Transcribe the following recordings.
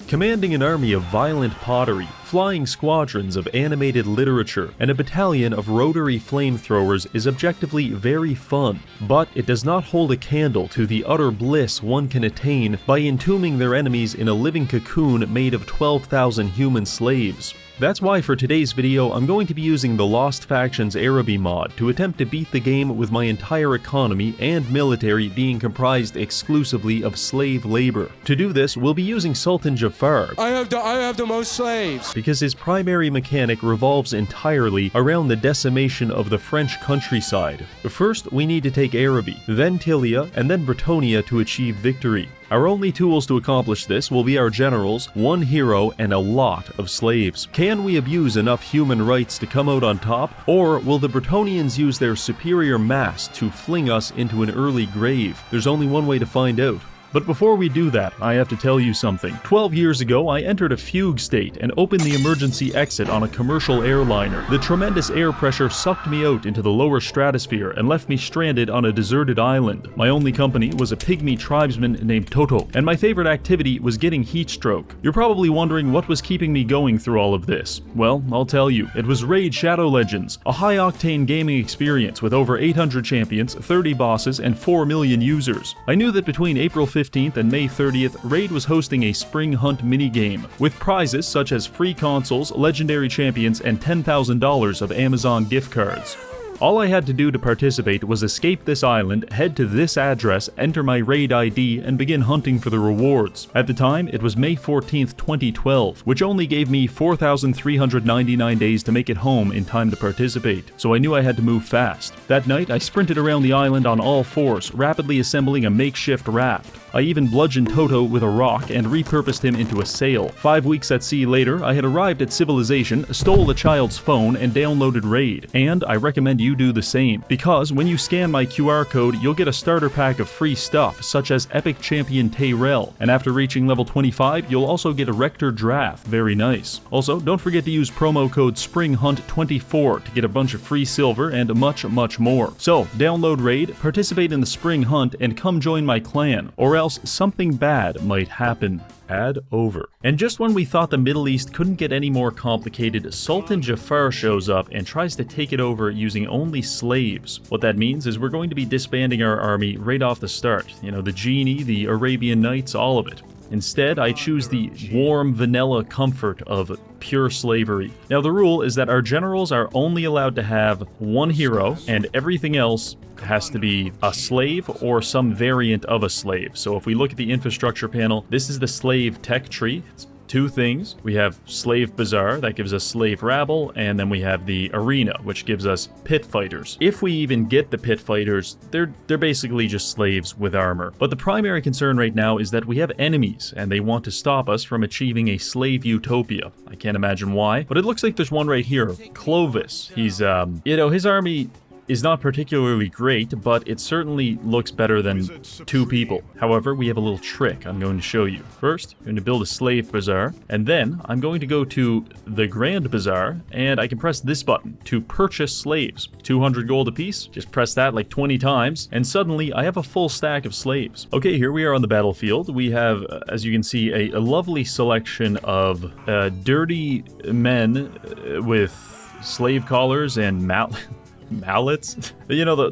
Commanding an army of violent pottery, flying squadrons of animated literature, and a battalion of rotary flamethrowers is objectively very fun, but it does not hold a candle to the utter bliss one can attain by entombing their enemies in a living cocoon made of 12,000 human slaves. That's why for today's video I'm going to be using the Lost Factions Araby mod to attempt to beat the game with my entire economy and military being comprised exclusively of slave labor. To do this, we'll be using Sultan Jafar. I have the most slaves! Because his primary mechanic revolves entirely around the decimation of the French countryside. First, we need to take Araby, then Tilea, and then Bretonnia to achieve victory. Our only tools to accomplish this will be our generals, one hero, and a lot of slaves. Can we abuse enough human rights to come out on top, or will the Bretonnians use their superior mass to fling us into an early grave? There's only one way to find out. But before we do that, I have to tell you something. 12 years ago, I entered a fugue state and opened the emergency exit on a commercial airliner. The tremendous air pressure sucked me out into the lower stratosphere and left me stranded on a deserted island. My only company was a pygmy tribesman named Toto, and my favorite activity was getting heat stroke. You're probably wondering what was keeping me going through all of this. Well, I'll tell you. It was Raid Shadow Legends, a high-octane gaming experience with over 800 champions, 30 bosses, and 4 million users. I knew that between April 15th and May 30th, Raid was hosting a Spring Hunt minigame, with prizes such as free consoles, legendary champions, and $10,000 of Amazon gift cards. All I had to do to participate was escape this island, head to this address, enter my raid ID, and begin hunting for the rewards. At the time, it was May 14th, 2012, which only gave me 4,399 days to make it home in time to participate, so I knew I had to move fast. That night, I sprinted around the island on all fours, rapidly assembling a makeshift raft. I even bludgeoned Toto with a rock and repurposed him into a sail. 5 weeks at sea later, I had arrived at civilization, stole a child's phone, and downloaded Raid. And I recommend you do the same, because when you scan my QR code, you'll get a starter pack of free stuff, such as Epic Champion Tyrell, and after reaching level 25, you'll also get a Rector Draft, very nice. Also, don't forget to use promo code SPRINGHUNT24 to get a bunch of free silver and much more. So, download Raid, participate in the Spring Hunt, and come join my clan, or else something bad might happen. Ad over. And just when we thought the Middle East couldn't get any more complicated, Sultan Jafar shows up and tries to take it over using only slaves. What that means is we're going to be disbanding our army right off the start. You know, the genie, the Arabian Nights, all of it. Instead, I choose the warm vanilla comfort of pure slavery. Now, the rule is that our generals are only allowed to have one hero, and everything else has to be a slave or some variant of a slave. So if we look at the infrastructure panel, this is the slave tech tree. It's two things. We have Slave Bazaar, that gives us Slave Rabble, and then we have the Arena, which gives us Pit Fighters. If we even get the Pit Fighters, they're basically just slaves with armor. But the primary concern right now is that we have enemies, and they want to stop us from achieving a slave utopia. I can't imagine why, but it looks like there's one right here, Clovis. He's, his army is not particularly great, but it certainly looks better than two people. However, we have a little trick I'm going to show you. First, I'm going to build a slave bazaar, and then I'm going to go to the Grand Bazaar, and I can press this button to purchase slaves. 200 gold apiece, just press that like 20 times, and suddenly I have a full stack of slaves. Okay, here we are on the battlefield. We have, as you can see, a lovely selection of dirty men with slave collars and mallets. You know,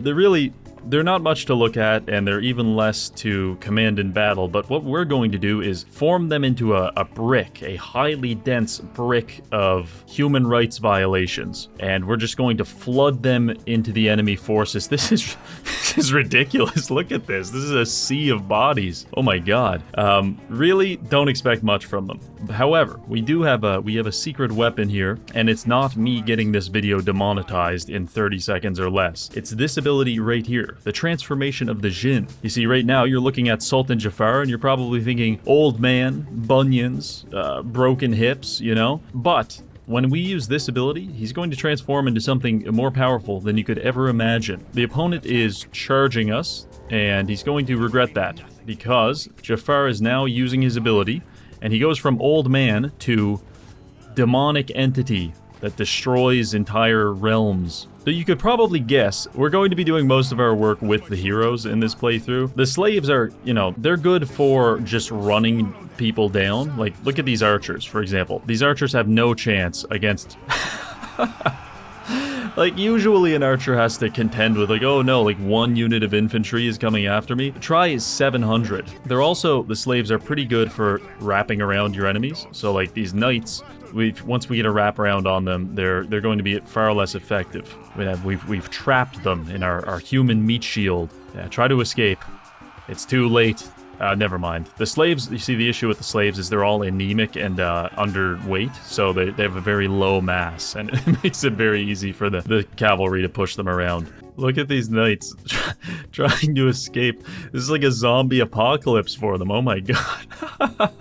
they're not much to look at, and they're even less to command in battle, but what we're going to do is form them into a brick, a highly dense brick of human rights violations, and we're just going to flood them into the enemy forces. This is ridiculous. Look at this. This is a sea of bodies. Oh my god. Really don't expect much from them. However, we have a secret weapon here, and it's not me getting this video demonetized in 30 seconds or less. It's this ability right here. The transformation of the Jinn. You see, right now you're looking at Sultan Jafar and you're probably thinking old man, bunions, broken hips, you know? But when we use this ability, he's going to transform into something more powerful than you could ever imagine. The opponent is charging us, and he's going to regret that, because Jafar is now using his ability, and he goes from old man to demonic entity that destroys entire realms. So you could probably guess, we're going to be doing most of our work with the heroes in this playthrough. The slaves are, you know, they're good for just running people down. Like, look at these archers, for example. These archers have no chance against... Like, usually an archer has to contend with, like, oh no, like 1 unit of infantry is coming after me. Try is 700. They're also, the slaves are pretty good for wrapping around your enemies. So, like, these knights, once we get a wrap around on them, they're going to be far less effective. We've trapped them in our human meat shield. Yeah, try to escape. It's too late. Never mind. The slaves, you see the issue with the slaves is they're all anemic and underweight, so they have a very low mass, and it makes it very easy for the cavalry to push them around. Look at these knights trying to escape. This is like a zombie apocalypse for them. Oh my god.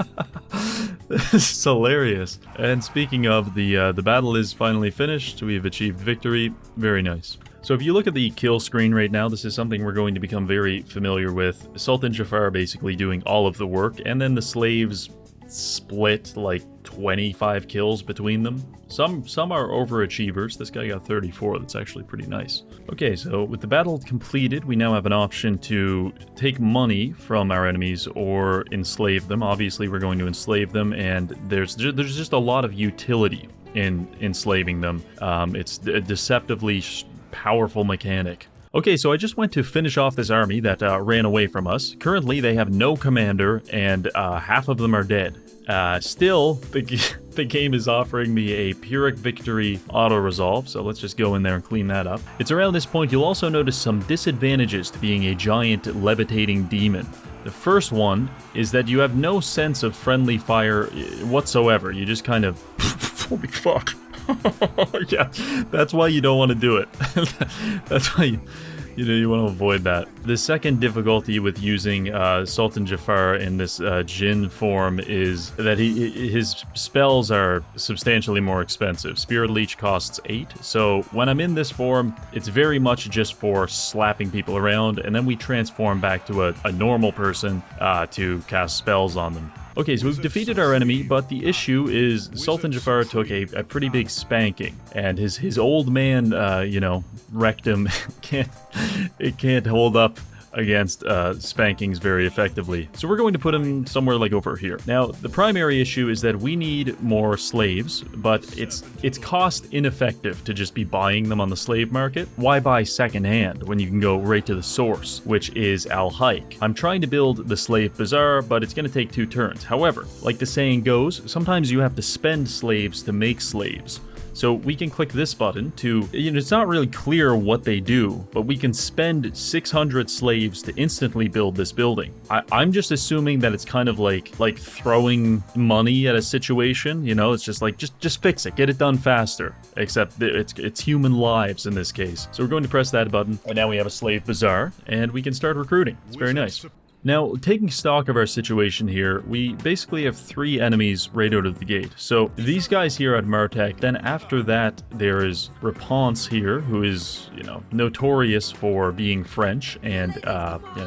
This is hilarious. And speaking of, the battle is finally finished. We've achieved victory. Very nice. So if you look at the kill screen right now, this is something we're going to become very familiar with. Sultan Jafar basically doing all of the work, and then the slaves split like 25 kills between them. Some are overachievers. This guy got 34. That's actually pretty nice. Okay, so with the battle completed, we now have an option to take money from our enemies or enslave them. Obviously, we're going to enslave them, and there's just a lot of utility in enslaving them. It's a deceptively powerful mechanic. Okay, so I just went to finish off this army that ran away from us. Currently, they have no commander, and half of them are dead. Still, the game is offering me a Pyrrhic Victory auto-resolve, so let's just go in there and clean that up. It's around this point you'll also notice some disadvantages to being a giant levitating demon. The first one is that you have no sense of friendly fire whatsoever. You just kind of... Holy fuck. Yeah, that's why you don't want to do it. That's why you want to avoid that. The second difficulty with using Sultan Jafar in this Jinn form is that his spells are substantially more expensive. Spirit Leech costs 8, so when I'm in this form, it's very much just for slapping people around, and then we transform back to a normal person to cast spells on them. Okay, so we've defeated our enemy, but the issue is Sultan Jafar took a pretty big spanking, and his old man, wrecked him. It can't hold up against spankings very effectively. So we're going to put him somewhere like over here. Now, the primary issue is that we need more slaves, but it's cost ineffective to just be buying them on the slave market. Why buy secondhand when you can go right to the source, which is Al-Haik? I'm trying to build the slave bazaar, but it's going to take 2 turns. However, like the saying goes, sometimes you have to spend slaves to make slaves. So we can click this button to, it's not really clear what they do, but we can spend 600 slaves to instantly build this building. I'm just assuming that it's kind of like throwing money at a situation, it's just like, just fix it, get it done faster. Except it's human lives in this case. So we're going to press that button, and now we have a slave bazaar, and we can start recruiting. It's very nice. Now, taking stock of our situation here, we basically have 3 enemies right out of the gate. So these guys here at Martek, then after that, there is Reponse here, who is, notorious for being French, and,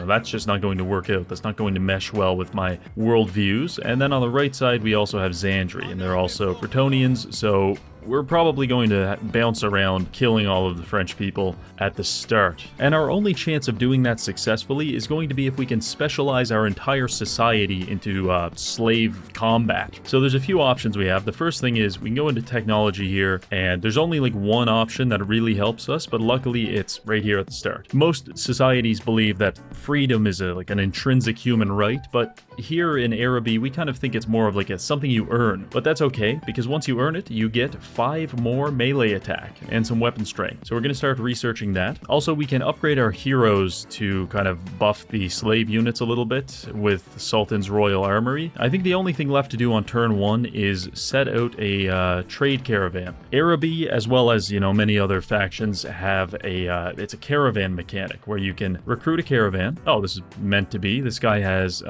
that's just not going to work out. That's not going to mesh well with my worldviews. And then on the right side, we also have Zandri, and they're also Bretonians, so we're probably going to bounce around killing all of the French people at the start. And our only chance of doing that successfully is going to be if we can specialize our entire society into slave combat. So there's a few options we have. The first thing is we can go into technology here, and there's only like one option that really helps us, but luckily it's right here at the start. Most societies believe that freedom is like an intrinsic human right, but here in Araby, we kind of think it's more of like something you earn. But that's okay, because once you earn it, you get 5 more melee attack and some weapon strength. So we're going to start researching that. Also, we can upgrade our heroes to kind of buff the slave units a little bit with Sultan's Royal Armory. I think the only thing left to do on turn 1 is set out a trade caravan. Araby, as well as, many other factions, have it's a caravan mechanic where you can recruit a caravan. Oh, this is meant to be. This guy has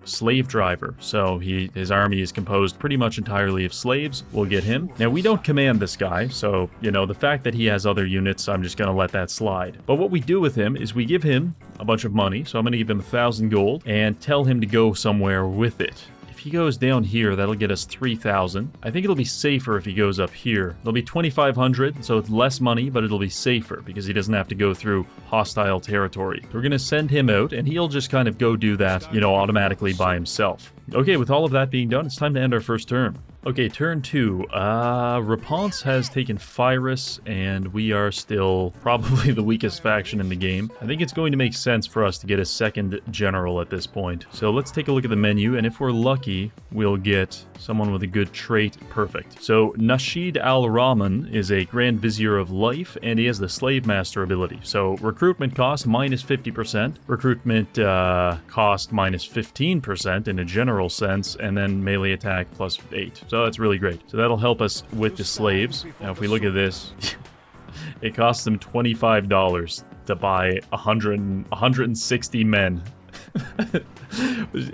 slave driver. So his army is composed pretty much entirely of slaves. We'll get him. Now, we don't command this guy, so, the fact that he has other units, I'm just going to let that slide. But what we do with him is we give him a bunch of money, so I'm going to give him 1,000 gold, and tell him to go somewhere with it. If he goes down here, that'll get us 3,000. I think it'll be safer if he goes up here. It'll be 2,500, so it's less money, but it'll be safer because he doesn't have to go through hostile territory. We're going to send him out, and he'll just kind of go do that, you know, automatically by himself. Okay, with all of that being done, it's time to end our first turn. Okay, turn 2. Reponse has taken Pyrrhus, and we are still probably the weakest faction in the game. I think it's going to make sense for us to get a second general at this point. So let's take a look at the menu, and if we're lucky, we'll get someone with a good trait. Perfect. So Nasheed al-Rahman is a Grand Vizier of Life, and he has the Slave Master ability. So recruitment cost minus 50%, recruitment cost minus 15% in a general sense, and then melee attack plus 8. So that's really great. So that'll help us with the slaves. Now if we look at this, it costs them $25 to buy 160 men.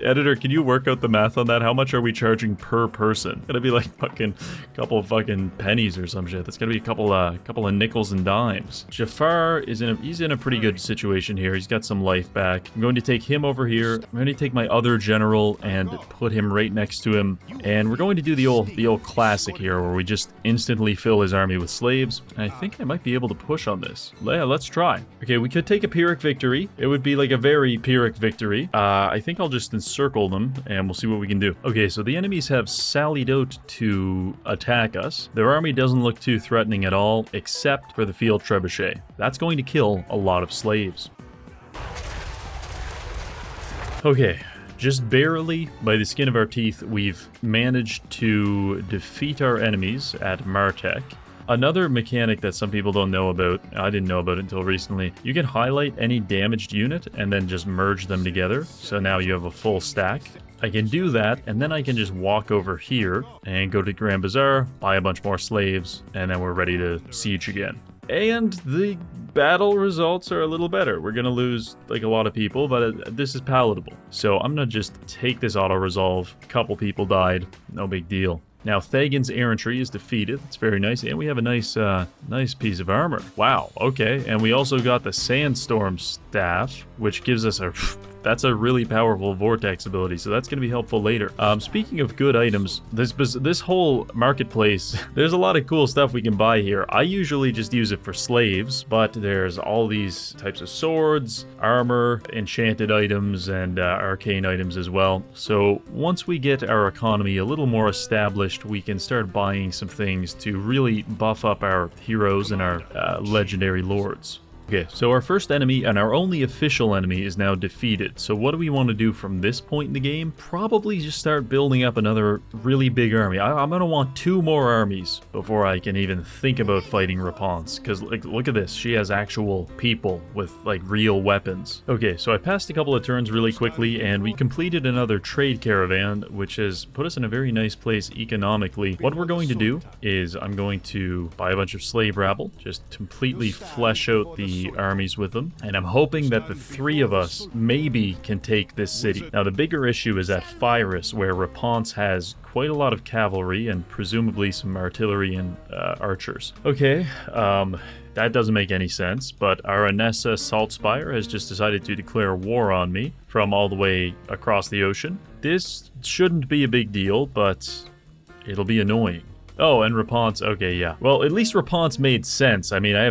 Editor, can you work out the math on that? How much are we charging per person? Gonna be like fucking couple of fucking pennies or some shit. That's gonna be a couple of nickels and dimes. Jafar is he's in a pretty good situation here. He's got some life back. I'm going to take him over here. I'm going to take my other general and put him right next to him. And we're going to do the old classic here where we just instantly fill his army with slaves. And I think I might be able to push on this. Yeah, let's try. Okay, we could take a Pyrrhic victory. It would be like a very Pyrrhic victory. I think I'll just encircle them and we'll see what we can do. Okay, so the enemies have sallied out to attack us. Their army doesn't look too threatening at all, except for the field trebuchet. That's going to kill a lot of slaves. Okay, just barely, by the skin of our teeth, we've managed to defeat our enemies at Martek. Another mechanic that some people don't know about, I didn't know about it until recently, you can highlight any damaged unit and then just merge them together. So now you have a full stack. I can do that, and then I can just walk over here and go to Grand Bazaar, buy a bunch more slaves, and then we're ready to siege again. And the battle results are a little better. We're going to lose like a lot of people, but this is palatable. So I'm going to just take this auto-resolve. A couple people died. No big deal. Now, Thagan's errantry is defeated. It's very nice. And we have a nice piece of armor. Wow, okay. And we also got the Sandstorm Staff, which gives us a... That's a really powerful vortex ability, so that's going to be helpful later. Speaking of good items, this whole marketplace, there's a lot of cool stuff we can buy here. I usually just use it for slaves, but there's all these types of swords, armor, enchanted items, and arcane items as well. So once we get our economy a little more established, we can start buying some things to really buff up our heroes and our legendary lords. Okay, so our first enemy and our only official enemy is now defeated. So what do we want to do from this point in the game? Probably just start building up another really big army. I'm going to want 2 more armies before I can even think about fighting Reponse. Because like, look at this. She has actual people with like real weapons. Okay, so I passed a couple of turns really quickly and we completed another trade caravan, which has put us in a very nice place economically. What we're going to do is I'm going to buy a bunch of slave rabble, just completely flesh out the armies with them, and I'm hoping that the 3 of us maybe can take this city. Now the bigger issue is at Pyrrhus, where Reponse has quite a lot of cavalry and presumably some artillery and archers. Okay, that doesn't make any sense, but our Anessa Saltspire has just decided to declare war on me from all the way across the ocean. This shouldn't be a big deal, but it'll be annoying. Oh, and Reponse, okay, yeah. Well, at least Reponse made sense. I mean, I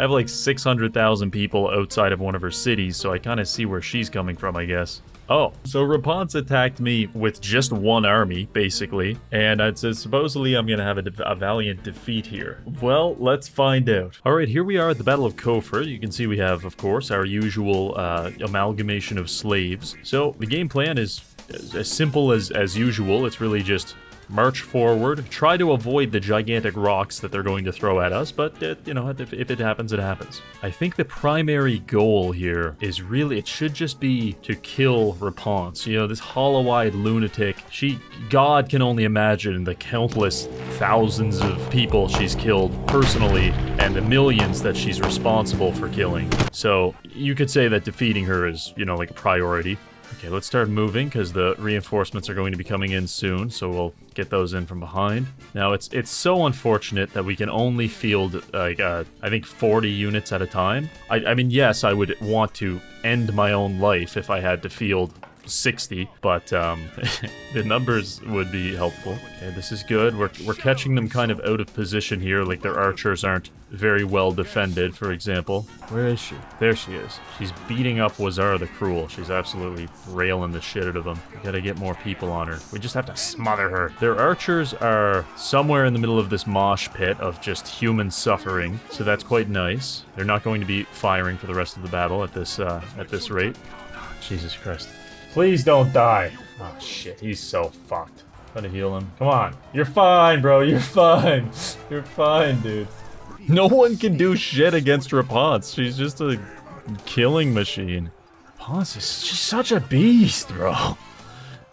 have like 600,000 people outside of one of her cities, so I kind of see where she's coming from, I guess. Oh, so Reponse attacked me with just 1 army, basically, and it says supposedly I'm going to have a valiant defeat here. Well, let's find out. All right, here we are at the Battle of Kofer. You can see we have, of course, our usual amalgamation of slaves. So the game plan is as simple as usual. It's really just... march forward, try to avoid the gigantic rocks that they're going to throw at us, but, you know, if it happens, it happens. I think the primary goal here is really, it should just be to kill Reponse. You know, this hollow-eyed lunatic, God can only imagine the countless thousands of people she's killed personally, and the millions that she's responsible for killing. So, you could say that defeating her is, you know, like a priority. Okay, let's start moving because the reinforcements are going to be coming in soon, so we'll get those in from behind. Now, it's so unfortunate that we can only field, like, I think 40 units at a time. I mean, yes, I would want to end my own life if I had to field 60, but the numbers would be helpful. Okay, this is good. We're catching them kind of out of position here, like their archers aren't very well defended, for example. Where is she? There she is. She's beating up Wazar the Cruel. She's absolutely railing the shit out of them. We gotta get more people on her. We just have to smother her. Their archers are somewhere in the middle of this mosh pit of just human suffering, so that's quite nice. They're not going to be firing for the rest of the battle at this rate. Jesus Christ. Please don't die. Oh shit, he's so fucked. Try to heal him. Come on. You're fine, bro. You're fine. You're fine, dude. No one can do shit against Rapunzel. She's just a killing machine. She's such a beast, bro.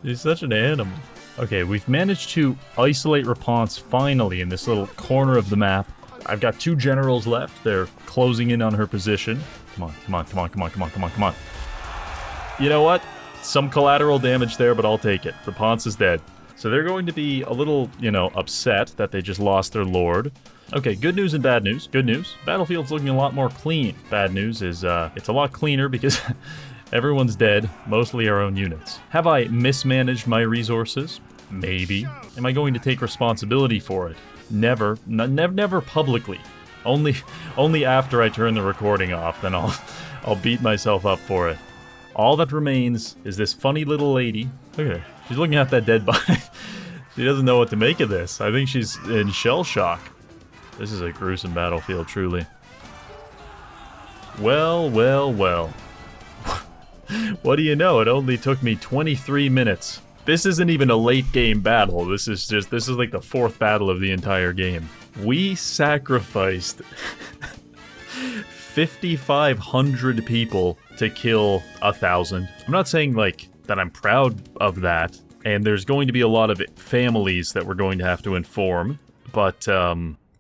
She's such an animal. Okay, we've managed to isolate Rapunzel finally in this little corner of the map. I've got 2 generals left. They're closing in on her position. Come on, come on, come on, come on, come on, come on, come on. You know what? Some collateral damage there, but I'll take it. Rapunzel is dead. So they're going to be a little, upset that they just lost their lord. Okay, good news and bad news. Good news, battlefield's looking a lot more clean. Bad news is it's a lot cleaner because everyone's dead, mostly our own units. Have I mismanaged my resources? Maybe. Am I going to take responsibility for it? Never. Never publicly. Only after I turn the recording off, then I'll beat myself up for it. All that remains is this funny little lady. Look at her. She's looking at that dead body. She doesn't know what to make of this. I think she's in shell shock. This is a gruesome battlefield, truly. Well, well, well. What do you know? It only took me 23 minutes. This isn't even a late game battle. This is like the 4th battle of the entire game. We sacrificed 5,500 people to kill 1,000. I'm not saying like that I'm proud of that, and there's going to be a lot of families that we're going to have to inform, but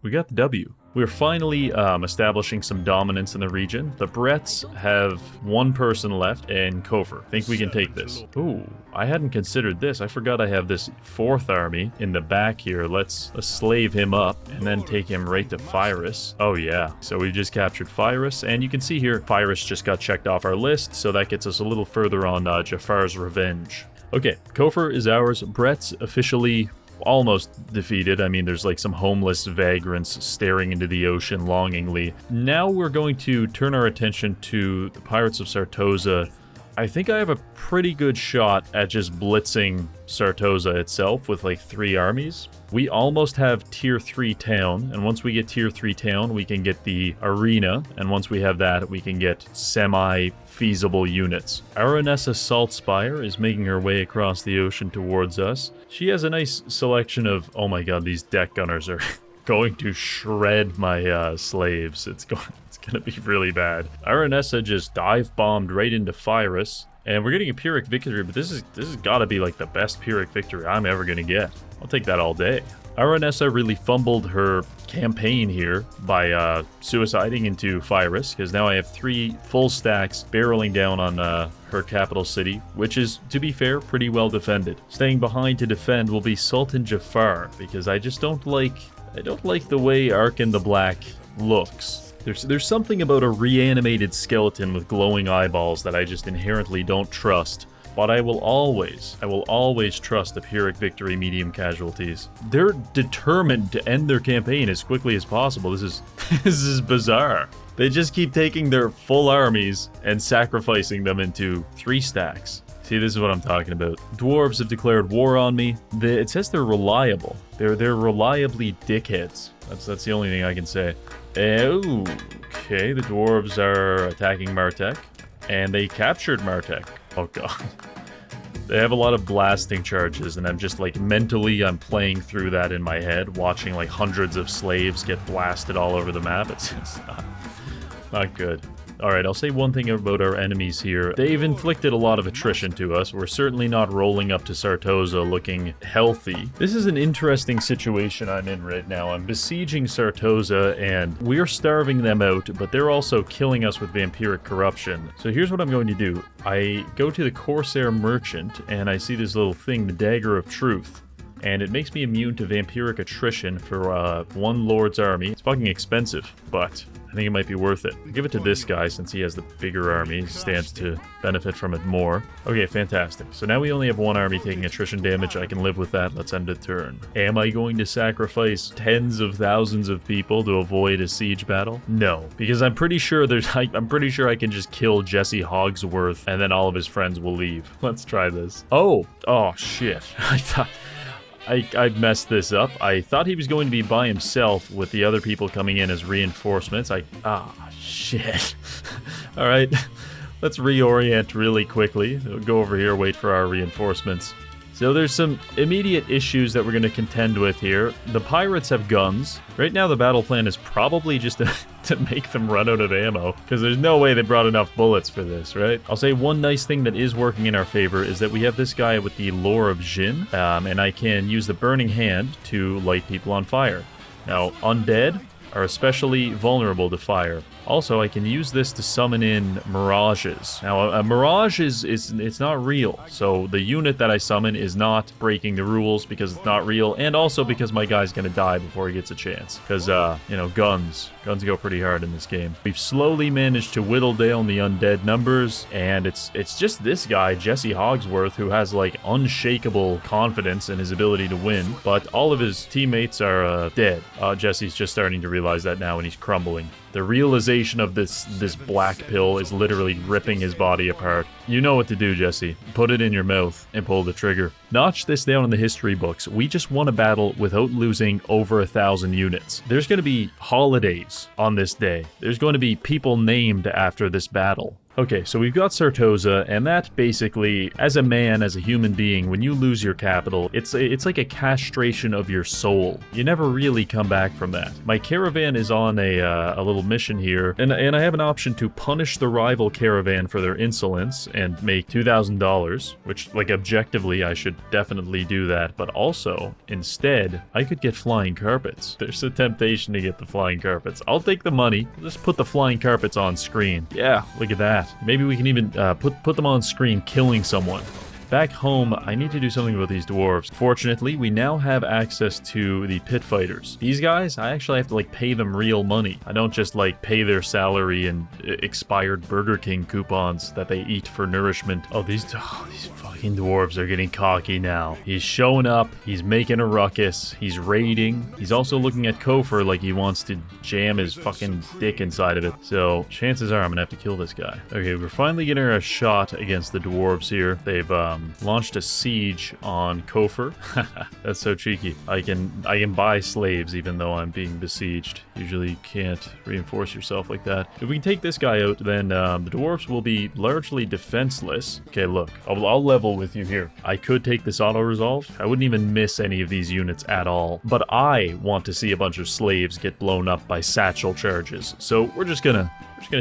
we got the W. We're finally establishing some dominance in the region. The Brets have 1 person left, and Kofer. Think we can take this. Ooh, I hadn't considered this. I forgot I have this 4th army in the back here. Let's slave him up and then take him right to Phyrus. Oh yeah, so we just captured Phyrus, and you can see here, Phyrus just got checked off our list, so that gets us a little further on Jafar's revenge. Okay, Kofer is ours. Brets officially almost defeated. I mean, there's like some homeless vagrants staring into the ocean longingly. Now we're going to turn our attention to the Pirates of Sartosa. I think I have a pretty good shot at just blitzing Sartosa itself with like 3 armies. We almost have tier 3 town, and once we get tier 3 town, we can get the arena, and once we have that, we can get semi-feasible units. Aranessa Saltspire is making her way across the ocean towards us. She has a nice selection of, oh my god, these deck gunners are going to shred my slaves. It's gonna be really bad. Aranessa just dive bombed right into Phyrus, and we're getting a Pyrrhic victory, but this has gotta be like the best Pyrrhic victory I'm ever gonna get. I'll take that all day. Aranessa really fumbled her campaign here by suiciding into Phyrus, because now I have 3 full stacks barreling down on her capital city, which is, to be fair, pretty well defended. Staying behind to defend will be Sultan Jafar, because I don't like the way Arkhan the Black looks. There's something about a reanimated skeleton with glowing eyeballs that I just inherently don't trust. But I will always trust the Pyrrhic victory medium casualties. They're determined to end their campaign as quickly as possible. This is bizarre. They just keep taking their full armies and sacrificing them into 3 stacks. See, this is what I'm talking about. Dwarves have declared war on me. It says they're reliable. They're reliably dickheads. That's the only thing I can say. Okay, the dwarves are attacking Martek, and they captured Martek. Oh god. They have a lot of blasting charges, and I'm just like mentally I'm playing through that in my head, watching like hundreds of slaves get blasted all over the map. It's not good. Alright, I'll say one thing about our enemies here. They've inflicted a lot of attrition to us. We're certainly not rolling up to Sartosa looking healthy. This is an interesting situation I'm in right now. I'm besieging Sartosa, and we're starving them out, but they're also killing us with vampiric corruption. So here's what I'm going to do. I go to the Corsair Merchant, and I see this little thing, the Dagger of Truth. and it makes me immune to vampiric attrition for 1 lord's army. It's fucking expensive, but I think it might be worth it. I'll give it to this guy since he has the bigger army. He stands to benefit from it more. Okay, fantastic. So now we only have 1 army taking attrition damage. I can live with that. Let's end the turn. Am I going to sacrifice tens of thousands of people to avoid a siege battle? No, because I'm pretty sure I'm pretty sure I can just kill Jesse Hogsworth and then all of his friends will leave. Let's try this. Oh shit. I messed this up. I thought he was going to be by himself with the other people coming in as reinforcements. Shit. All right, let's reorient really quickly. We'll go over here, wait for our reinforcements. So there's some immediate issues that we're going to contend with here. The pirates have guns. Right now the battle plan is probably just to make them run out of ammo, because there's no way they brought enough bullets for this, right? I'll say one nice thing that is working in our favor is that we have this guy with the lore of Jin, and I can use the Burning Hand to light people on fire. Now, undead are especially vulnerable to fire. Also, I can use this to summon in mirages. Now, a mirage it's not real, so the unit that I summon is not breaking the rules because it's not real, and also because my guy's gonna die before he gets a chance. Because, you know, guns go pretty hard in this game. We've slowly managed to whittle down the undead numbers, and it's just this guy, Jesse Hogsworth, who has, like, unshakable confidence in his ability to win, but all of his teammates are dead. Jesse's just starting to realize that now, and he's crumbling. The realization of this black pill is literally ripping his body apart. You know what to do, Jesse. Put it in your mouth and pull the trigger. Notch this down in the history books. We just won a battle without losing over 1,000 units. There's going to be holidays on this day. There's going to be people named after this battle. Okay, so we've got Sartosa, and that basically, as a man, as a human being, when you lose your capital, it's like a castration of your soul. You never really come back from that. My caravan is on a little mission here, and I have an option to punish the rival caravan for their insolence and make $2,000, which, like, objectively, I should definitely do that, but also, instead, I could get flying carpets. There's a temptation to get the flying carpets. I'll take the money. Just put the flying carpets on screen. Yeah, look at that. Maybe we can even put them on screen killing someone. Back home, I need to do something about these dwarves. Fortunately, we now have access to the pit fighters. These guys, I actually have to, like, pay them real money. I don't just, like, pay their salary and expired Burger King coupons that they eat for nourishment. Oh, these fucking dwarves are getting cocky now. He's showing up, he's making a ruckus, he's raiding. He's also looking at Kofer like he wants to jam his fucking dick inside of it. So, chances are I'm gonna have to kill this guy. Okay, we're finally getting a shot against the dwarves here. They've, launched a siege on Kofer. That's so cheeky. I can buy slaves even though I'm being besieged. Usually you can't reinforce yourself like that. If we can take this guy out, then the dwarves will be largely defenseless. Okay, look, I'll level with you here. I could take this auto-resolve. I wouldn't even miss any of these units at all. But I want to see a bunch of slaves get blown up by satchel charges. So we're just gonna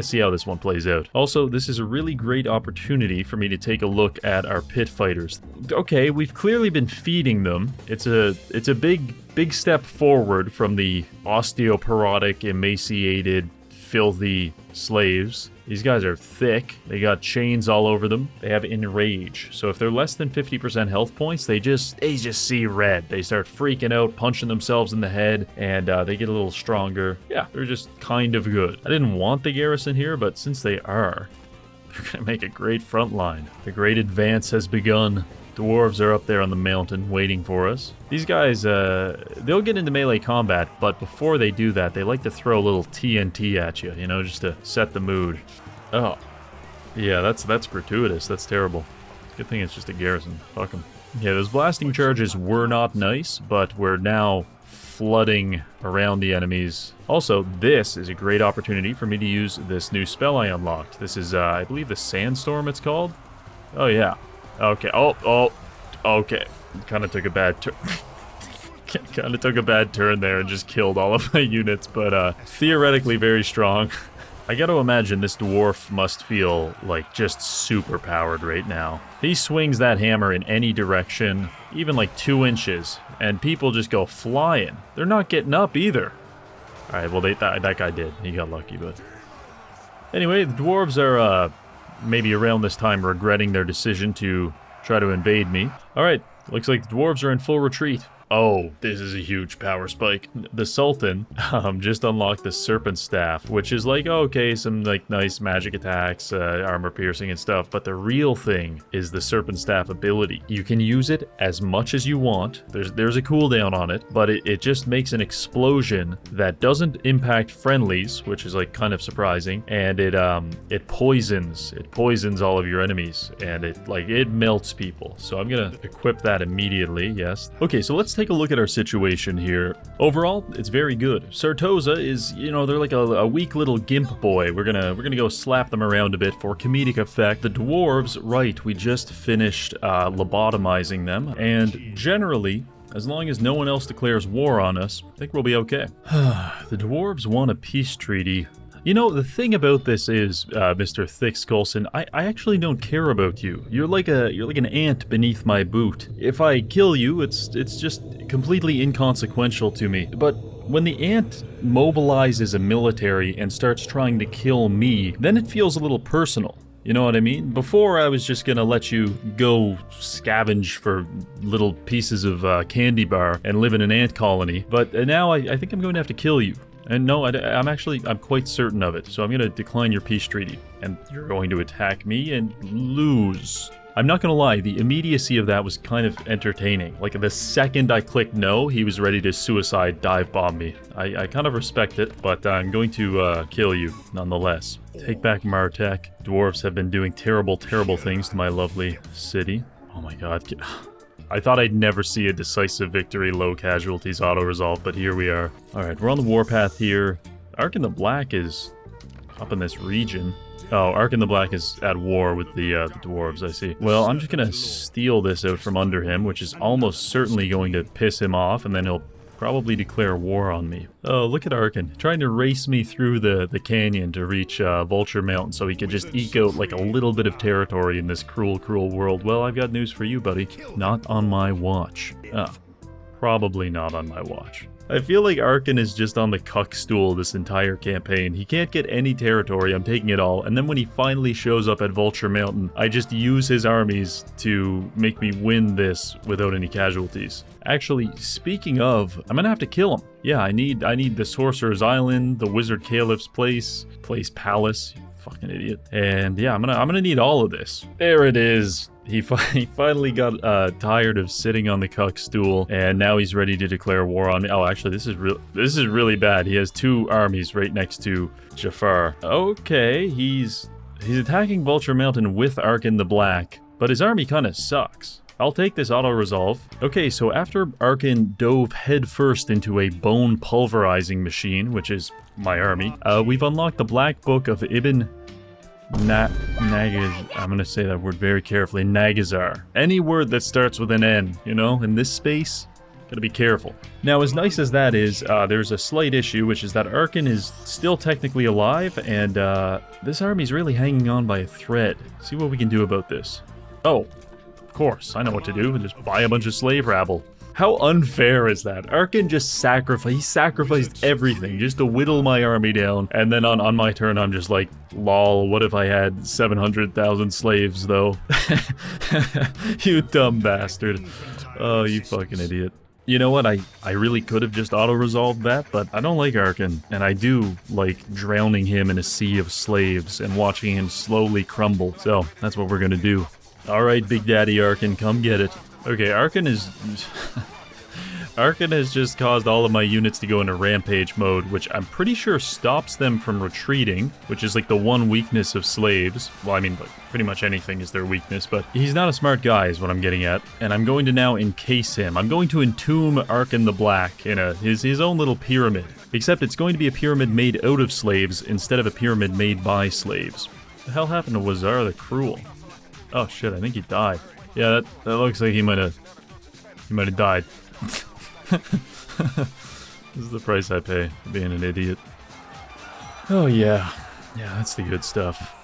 see how this one plays out. Also, this is a really great opportunity for me to take a look at our pit fighters. Okay, we've clearly been feeding them. It's a big step forward from the osteoporotic, emaciated, filthy slaves. These guys are thick. They got chains all over them. They have enrage. So if they're less than 50% health points, they just see red. They start freaking out, punching themselves in the head, and they get a little stronger. Yeah, they're just kind of good. I didn't want the garrison here, but since they are, they're gonna make a great front line. The great advance has begun. Dwarves are up there on the mountain waiting for us. These guys, they'll get into melee combat, but before they do that, they like to throw a little TNT at you, you know, just to set the mood. Oh. Yeah, that's gratuitous. That's terrible. Good thing it's just a garrison. Fuck them. Yeah, those blasting charges were not nice, but we're now flooding around the enemies. Also, this is a great opportunity for me to use this new spell I unlocked. This is, I believe, the Sandstorm it's called. Oh, yeah. Okay. Oh, okay. Kind of took a bad turn. Kind of took a bad turn there and just killed all of my units, but theoretically very strong. I gotta imagine this dwarf must feel like just super powered right now. He swings that hammer in any direction, even like 2 inches, and people just go flying. They're not getting up either. Alright, well that guy did. He got lucky, but... Anyway, the dwarves are maybe around this time regretting their decision to try to invade me. Alright, Looks like the dwarves are in full retreat. Oh, this is a huge power spike. The Sultan just unlocked the Serpent Staff, which is like, okay, some like nice magic attacks, armor piercing and stuff, but the real thing is the Serpent Staff ability. You can use it as much as you want. There's a cooldown on it, but it just makes an explosion that doesn't impact friendlies, which is like kind of surprising, and it poisons all of your enemies, and it melts people. So I'm gonna equip that immediately, yes. Okay, so let's take a look at our situation here. Overall, it's very good. Sartosa is, you know, they're like a weak little gimp boy. We're gonna go slap them around a bit for comedic effect. The dwarves, right, we just finished lobotomizing them, and generally, as long as no one else declares war on us, I think we'll be okay. The dwarves want a peace treaty. You know, the thing about this is, Mr. Thick-Skullson, I actually don't care about you. You're like an ant beneath my boot. If I kill you, it's just completely inconsequential to me. But when the ant mobilizes a military and starts trying to kill me, then it feels a little personal. You know what I mean? Before, I was just gonna let you go scavenge for little pieces of candy bar and live in an ant colony, but now I think I'm going to have to kill you. And no, I'm quite certain of it, so I'm going to decline your peace treaty. And you're going to attack me and lose. I'm not going to lie, the immediacy of that was kind of entertaining. Like, the second I clicked no, he was ready to suicide dive bomb me. I kind of respect it, but I'm going to kill you nonetheless. Take back Martek. Dwarves have been doing terrible, terrible things to my lovely city. Oh my god. I thought I'd never see a decisive victory, low casualties, auto-resolve, but here we are. Alright, we're on the warpath here. Arkhan the Black is up in this region. Oh, Arkhan the Black is at war with the dwarves, I see. Well, I'm just gonna steal this out from under him, which is almost certainly going to piss him off, and then he'll probably declare war on me. Oh, look at Arkhan, trying to race me through the canyon to reach Vulture Mountain so he could just eke out like a little bit of territory in this cruel, cruel world. Well, I've got news for you, buddy. Not on my watch. Probably not on my watch. I feel like Arkhan is just on the cuck stool this entire campaign. He can't get any territory, I'm taking it all, and then when he finally shows up at Vulture Mountain, I just use his armies to make me win this without any casualties. Actually, speaking of, I'm gonna have to kill him. Yeah, I need the Sorcerer's Island, the Wizard Caliph's place palace, you fucking idiot. And yeah, I'm gonna need all of this. There it is. He finally got tired of sitting on the cuck stool, and now he's ready to declare war on me. Oh, actually, this is really bad. He has two armies right next to Jafar. Okay, he's attacking Vulture Mountain with Arkhan the Black, but his army kind of sucks. I'll take this auto-resolve. Okay, so after Arkhan dove headfirst into a bone pulverizing machine, which is my army, we've unlocked the Black Book of Ibn I'm gonna say that word very carefully. Nagazar. Any word that starts with an N, you know, in this space, gotta be careful. Now, as nice as that is, there's a slight issue, which is that Arkhan is still technically alive, and this army's really hanging on by a thread. See what we can do about this. Oh, of course, I know what to do. Just buy a bunch of slave rabble. How unfair is that? Arkhan just sacrificed everything just to whittle my army down, and then on my turn I'm just like, lol, what if I had 700,000 slaves though? You dumb bastard. Oh, you fucking idiot. You know what, I really could have just auto-resolved that, but I don't like Arkhan, and I do like drowning him in a sea of slaves and watching him slowly crumble, so that's what we're gonna do. Alright, Big Daddy Arkhan, come get it. Okay, Arkhan has just caused all of my units to go into rampage mode, which I'm pretty sure stops them from retreating, which is like the one weakness of slaves. Well, I mean, like, pretty much anything is their weakness, but he's not a smart guy is what I'm getting at, and I'm going to now encase him. I'm going to entomb Arkhan the Black in his own little pyramid, except it's going to be a pyramid made out of slaves instead of a pyramid made by slaves. What the hell happened to Wazar the Cruel? Oh shit, I think he died. Yeah, that looks like he might have died. This is the price I pay for being an idiot. Oh yeah, that's the good stuff.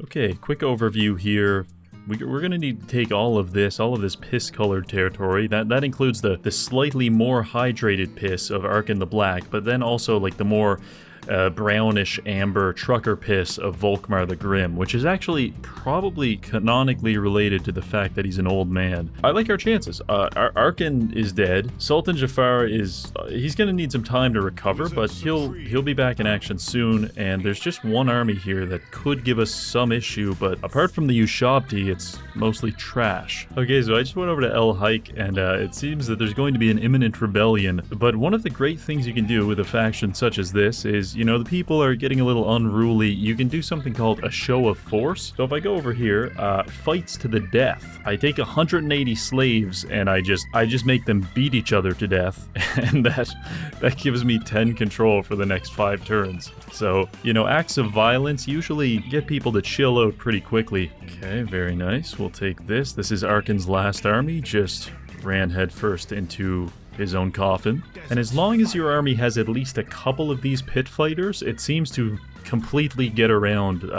Okay, quick overview here. We're gonna need to take all of this piss-colored territory. That includes the slightly more hydrated piss of Arkhan the Black, but then also like the more brownish amber trucker piss of Volkmar the Grim, which is actually probably canonically related to the fact that he's an old man. I like our chances. Arkhan is dead. Sultan Jafar is... he's gonna need some time to recover, but he'll be back in action soon, and there's just one army here that could give us some issue, but apart from the Ushabti, it's mostly trash. Okay, so I just went over to El Hike, and it seems that there's going to be an imminent rebellion, but one of the great things you can do with a faction such as this is, you know, the people are getting a little unruly. You can do something called a show of force. So if I go over here, fights to the death. I take 180 slaves, and I just make them beat each other to death, and that gives me 10 control for the next 5 turns. So, you know, acts of violence usually get people to chill out pretty quickly. Okay, very nice. We'll take this. This is Arkhan's last army, just ran headfirst into his own coffin. And as long as your army has at least a couple of these pit fighters, it seems to completely get around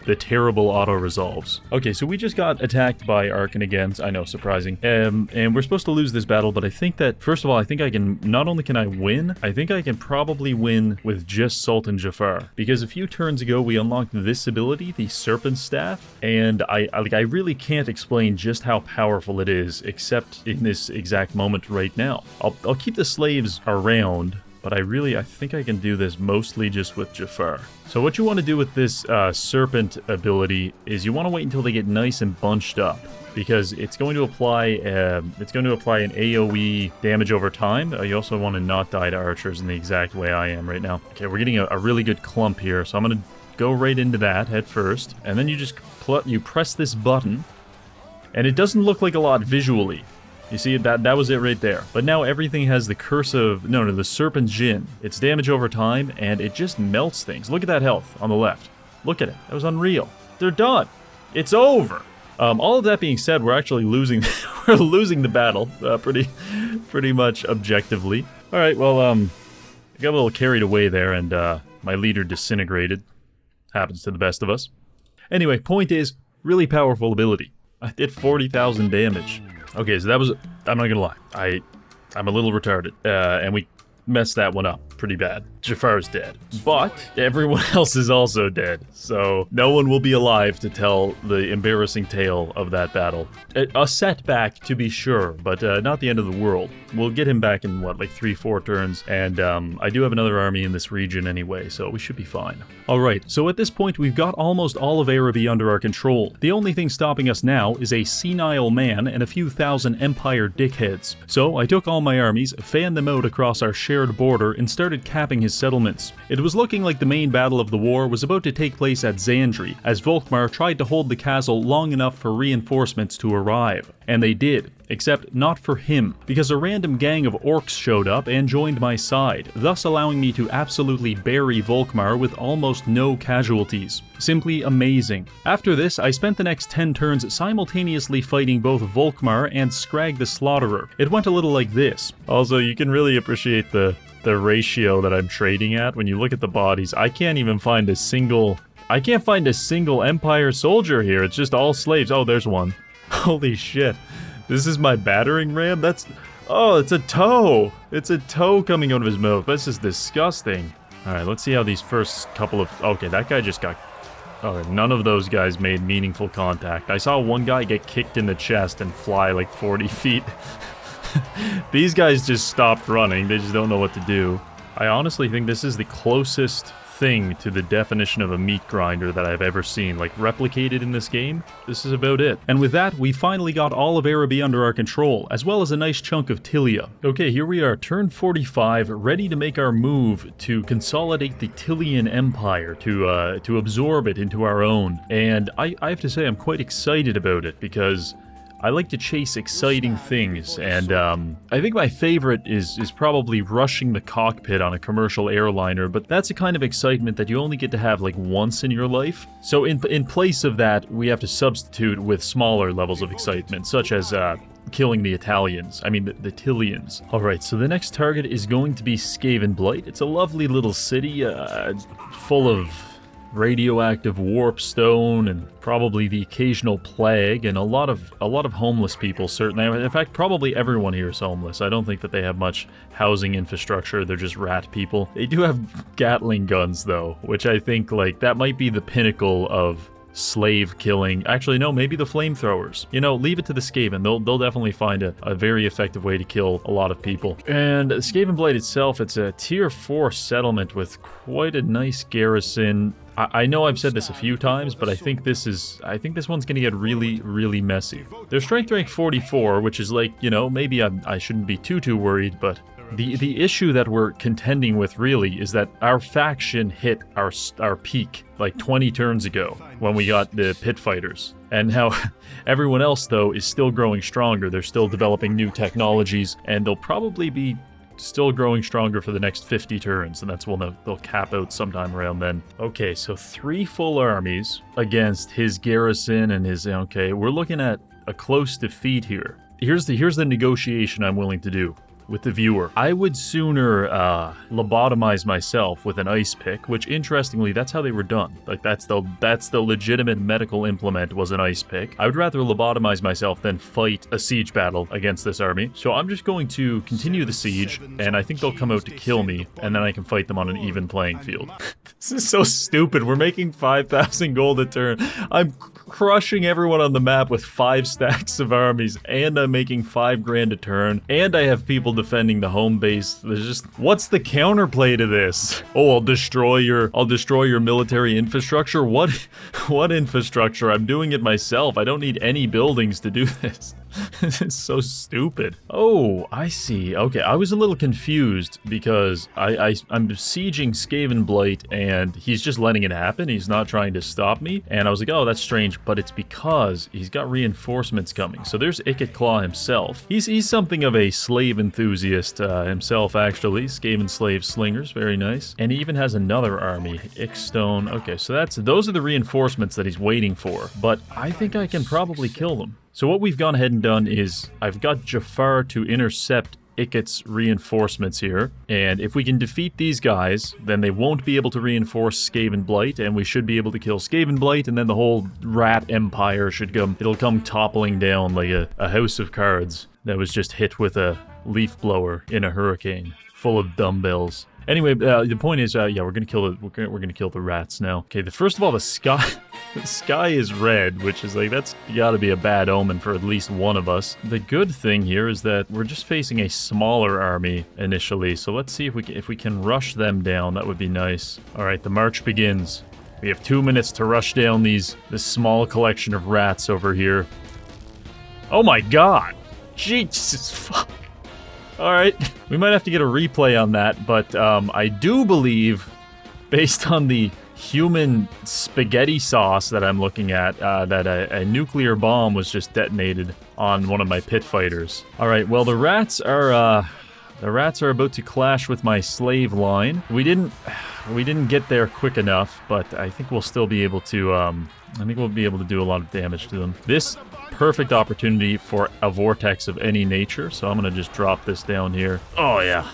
the terrible auto-resolves. Okay, so we just got attacked by Arkhan again. I know, surprising. And we're supposed to lose this battle, but I think that, first of all, I think I can, not only can I win, I think I can probably win with just Sultan Jafar. Because a few turns ago, we unlocked this ability, the Serpent Staff, and I really can't explain just how powerful it is, except in this exact moment right now. I'll keep the slaves around, but I think I can do this mostly just with Jafar. So what you want to do with this Serpent ability is you want to wait until they get nice and bunched up, because it's going to apply an AoE damage over time. You also want to not die to archers in the exact way I am right now. Okay, we're getting a really good clump here, so I'm going to go right into that head first, and then you just press this button, and it doesn't look like a lot visually. You see, that was it right there. But now everything has the curse of... No, the Serpent Jinn. It's damage over time, and it just melts things. Look at that health on the left. Look at it. That was unreal. They're done. It's over. All of that being said, we're actually losing... we're losing the battle. Pretty much objectively. Alright, well, I got a little carried away there, and my leader disintegrated. Happens to the best of us. Anyway, point is, really powerful ability. I did 40,000 damage. Okay, so that was... I'm not gonna lie. I'm a little retarded. And we messed that one up pretty bad. Jafar's dead. But everyone else is also dead. So no one will be alive to tell the embarrassing tale of that battle. A setback, to be sure, but not the end of the world. We'll get him back in, what, like 3-4 turns. And I do have another army in this region anyway, so we should be fine. Alright, so at this point we've got almost all of Araby under our control. The only thing stopping us now is a senile man and a few thousand Empire dickheads. So I took all my armies, fanned them out across our shared border, and started capping his settlements. It was looking like the main battle of the war was about to take place at Zandri, as Volkmar tried to hold the castle long enough for reinforcements to arrive. And they did. Except not for him, because a random gang of orcs showed up and joined my side, thus allowing me to absolutely bury Volkmar with almost no casualties. Simply amazing. After this, I spent the next 10 turns simultaneously fighting both Volkmar and Scrag the Slaughterer. It went a little like this. Also, you can really appreciate the ratio that I'm trading at. When you look at the bodies, I can't find a single Empire soldier here. It's just all slaves. Oh, there's one. Holy shit. This is my battering ram? Oh, it's a toe! It's a toe coming out of his mouth. This is disgusting. Alright, let's see how these first couple of... Okay, that guy just got... Okay, none of those guys made meaningful contact. I saw one guy get kicked in the chest and fly like 40 feet. These guys just stopped running. They just don't know what to do. I honestly think this is the closest thing to the definition of a meat grinder that I've ever seen, like replicated in this game. This is about it. And with that, we finally got all of Araby under our control, as well as a nice chunk of Tilea. Okay, here we are, turn 45, ready to make our move to consolidate the Tilean Empire, to absorb it into our own. And I have to say I'm quite excited about it, because I like to chase exciting things, and I think my favorite is probably rushing the cockpit on a commercial airliner, but that's a kind of excitement that you only get to have like once in your life. So in place of that, we have to substitute with smaller levels of excitement, such as killing the Italians. I mean, the Tileans. Alright, so the next target is going to be Skaven Blight. It's a lovely little city, full of radioactive warp stone and probably the occasional plague and a lot of homeless people, certainly. In fact, probably everyone here is homeless. I don't think that they have much housing infrastructure. They're just rat people. They do have Gatling guns, though, which I think, like, that might be the pinnacle of slave killing. Actually, no, maybe the flamethrowers. You know, leave it to the Skaven. They'll definitely find a very effective way to kill a lot of people. And Skaven Blight itself, it's a tier 4 settlement with quite a nice garrison. I know I've said this a few times, but I think this one's gonna get really, really messy. Their strength rank 44, which is like, you know, maybe I shouldn't be too worried, but the issue that we're contending with really is that our faction hit our peak like 20 turns ago when we got the pit fighters. And how everyone else, though, is still growing stronger. They're still developing new technologies, and they'll probably be still growing stronger for the next 50 turns, and that's when they'll cap out sometime around then. Okay, so 3 full armies against his garrison and his... Okay, we're looking at a close defeat here. Here's the negotiation I'm willing to do with the viewer. I would sooner lobotomize myself with an ice pick, which interestingly, that's how they were done. Like that's the legitimate medical implement, was an ice pick. I would rather lobotomize myself than fight a siege battle against this army. So I'm just going to continue the siege, and I think they'll come out to kill me, and then I can fight them on an even playing field. This is so stupid. We're making 5,000 gold a turn. I'm crushing everyone on the map with 5 stacks of armies, and I'm making 5 grand a turn, and I have people defending the home base. There's just, what's the counterplay to this? Oh, I'll destroy your military infrastructure. What infrastructure? I'm doing it myself. I don't need any buildings to do this. This is so stupid. Oh, I see. Okay, I was a little confused because I'm besieging Skaven Blight and he's just letting it happen. He's not trying to stop me. And I was like, oh, that's strange, but it's because he's got reinforcements coming. So there's Ikit Claw himself. He's something of a slave enthusiast himself, actually. Skaven slave slingers, very nice. And he even has another army, Ickstone. Okay, so those are the reinforcements that he's waiting for. But I think I can probably kill them. So what we've gone ahead and done is I've got Jafar to intercept Ikit's reinforcements here, and if we can defeat these guys, then they won't be able to reinforce Skaven Blight, and we should be able to kill Skaven Blight, and then the whole rat empire it'll come toppling down like a house of cards that was just hit with a leaf blower in a hurricane full of dumbbells. Anyway, the point is, yeah, we're gonna kill the rats now. Okay, first of all, the sky is red, which is like, that's gotta be a bad omen for at least one of us. The good thing here is that we're just facing a smaller army initially, so let's see if we can rush them down. That would be nice. All right, the march begins. We have 2 minutes to rush down this small collection of rats over here. Oh my god! Jesus fuck! Alright, we might have to get a replay on that, but I do believe, based on the human spaghetti sauce that I'm looking at, that a nuclear bomb was just detonated on one of my pit fighters. Alright, well the rats are about to clash with my slave line. We didn't get there quick enough, but I think we'll still be able to, do a lot of damage to them. This perfect opportunity for a vortex of any nature, so I'm gonna just drop this down here. Oh yeah,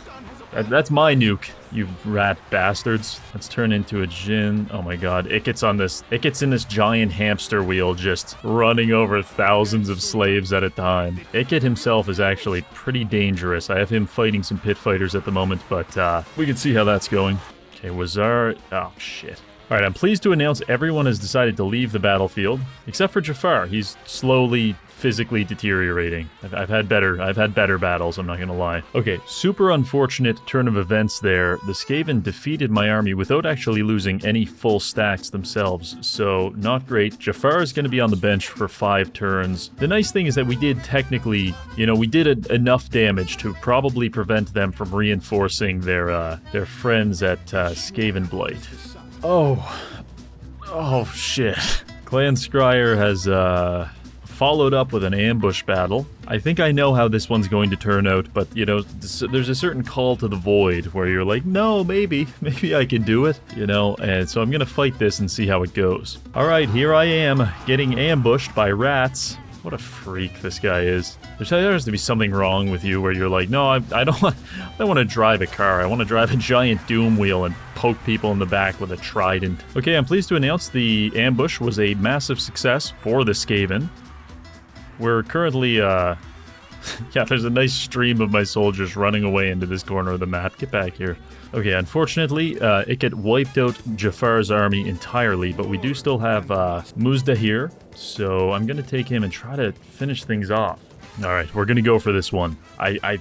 that's my nuke, you rat bastards. Let's turn into a djinn. Oh my god, Ikit's in this giant hamster wheel, just running over thousands of slaves at a time. Ikit himself is actually pretty dangerous. I have him fighting some pit fighters at the moment, but we can see how that's going. Okay, Wazar. Oh shit. Alright, I'm pleased to announce everyone has decided to leave the battlefield, except for Jafar. He's slowly, physically deteriorating. I've had better battles, I'm not gonna lie. Okay, super unfortunate turn of events there. The Skaven defeated my army without actually losing any full stacks themselves, so not great. Jafar is gonna be on the bench for 5 turns. The nice thing is that we did technically, we did enough damage to probably prevent them from reinforcing their friends at Skaven Blight. Oh shit. Clan Scryer has followed up with an ambush battle. I think I know how this one's going to turn out, but there's a certain call to the void where you're like, no, maybe I can do it, and so I'm gonna fight this and see how it goes. Alright, here I am, getting ambushed by rats. What a freak this guy is. There has to be something wrong with you where you're like, no, I don't want to drive a car. I want to drive a giant doom wheel and poke people in the back with a trident. Okay, I'm pleased to announce the ambush was a massive success for the Skaven. We're currently, yeah, there's a nice stream of my soldiers running away into this corner of the map. Get back here. Okay, unfortunately, Ikit wiped out Jafar's army entirely, but we do still have Muzda here, so I'm going to take him and try to finish things off. Alright, we're going to go for this one. I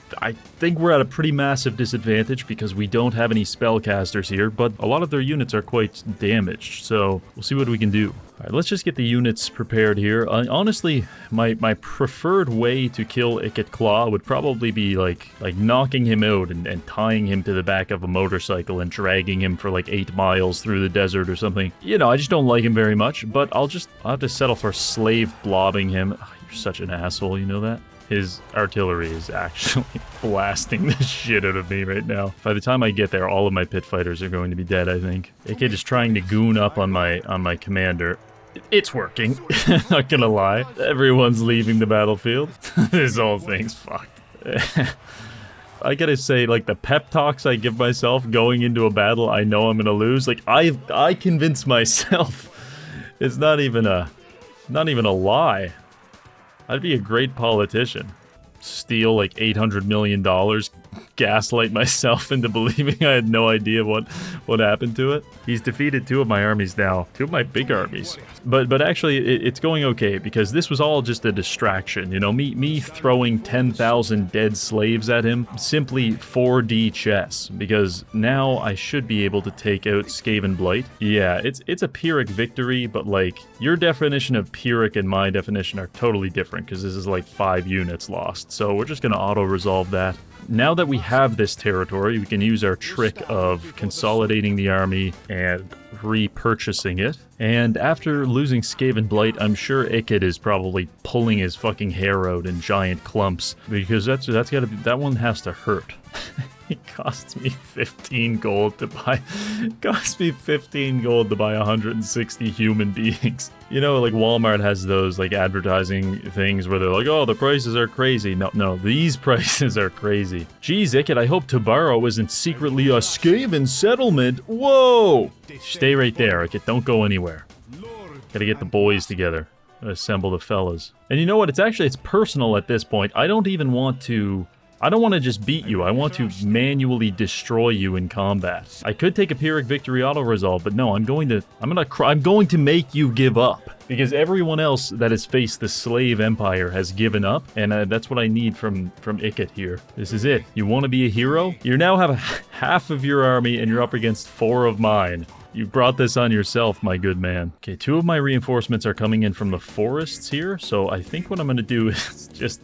think we're at a pretty massive disadvantage because we don't have any spellcasters here, but a lot of their units are quite damaged, so we'll see what we can do. Alright, let's just get the units prepared here. Honestly, my preferred way to kill Ikit Claw would probably be like knocking him out and tying him to the back of a motorcycle and dragging him for like 8 miles through the desert or something. You know, I just don't like him very much, but I'll have to settle for slave blobbing him. Oh, you're such an asshole, you know that? His artillery is actually blasting the shit out of me right now. By the time I get there, all of my pit fighters are going to be dead, I think. Ikit is trying to goon up on my commander. It's working, not gonna lie. Everyone's leaving the battlefield. This whole thing's fucked. I gotta say, like, the pep talks I give myself going into a battle I know I'm gonna lose, like, I convince myself. It's not even a lie. I'd be a great politician. Steal like $800 million, gaslight myself into believing I had no idea what happened to it. He's defeated 2 of my armies now, 2 of my big armies. But actually, it's going okay because this was all just a distraction. You know, me throwing 10,000 dead slaves at him, simply 4D chess. Because now I should be able to take out Skaven Blight. Yeah, it's a Pyrrhic victory, but like your definition of Pyrrhic and my definition are totally different because this is like 5 units lost. So we're just going to auto-resolve that. Now that we have this territory, we can use our trick of consolidating the army and repurchasing it. And after losing Skaven Blight, I'm sure Ikit is probably pulling his fucking hair out in giant clumps because that one has to hurt. It costs me 15 gold to buy. It costs me 15 gold to buy 160 human beings. You know, like Walmart has those like advertising things where they're like, oh, the prices are crazy. No, these prices are crazy. Geez, Ikit, I hope Tabaro isn't secretly a Skaven settlement. Whoa! Stay right there, Ikit. Don't go anywhere. Gotta get the boys together. Assemble the fellas. And you know what? It's personal at this point. I don't want to just beat you. I want to manually destroy you in combat. I could take a Pyrrhic victory auto-resolve, but no, I'm going to make you give up. Because everyone else that has faced the slave empire has given up, and that's what I need from Ikit here. This is it. You want to be a hero? You now have half of your army, and you're up against 4 of mine. You brought this on yourself, my good man. Okay, 2 of my reinforcements are coming in from the forests here, so I think what I'm going to do is just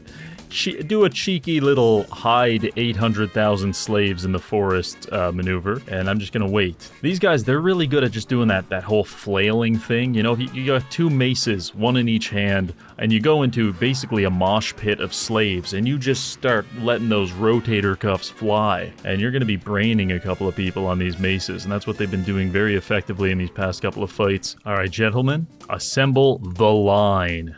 do a cheeky little hide 800,000 slaves in the forest maneuver, and I'm just gonna wait. These guys, they're really good at just doing that whole flailing thing. You know, you got 2 maces, 1 in each hand, and you go into basically a mosh pit of slaves, and you just start letting those rotator cuffs fly, and you're gonna be braining a couple of people on these maces, and that's what they've been doing very effectively in these past couple of fights. All right, gentlemen, assemble the line.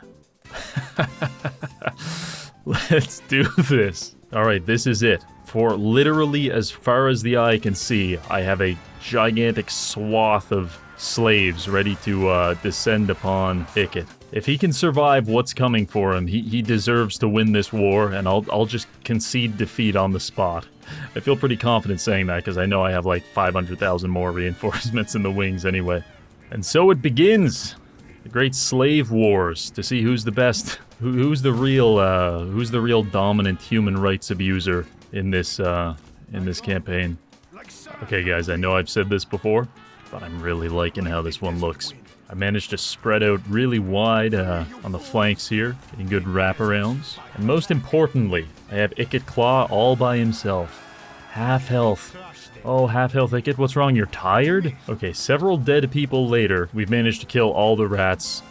Let's do this. Alright, this is it. For literally as far as the eye can see, I have a gigantic swath of slaves ready to descend upon Ikit. If he can survive what's coming for him, he deserves to win this war, and I'll just concede defeat on the spot. I feel pretty confident saying that because I know I have like 500,000 more reinforcements in the wings anyway. And so it begins. The great slave wars to see who's the best, who's the real dominant human rights abuser in this campaign. Okay, guys, I know I've said this before, but I'm really liking how this one looks. I managed to spread out really wide on the flanks here, getting good wraparounds, and most importantly, I have Ikit Claw all by himself, half health. Oh, half health Ikit, what's wrong? You're tired? Okay, several dead people later, we've managed to kill all the rats,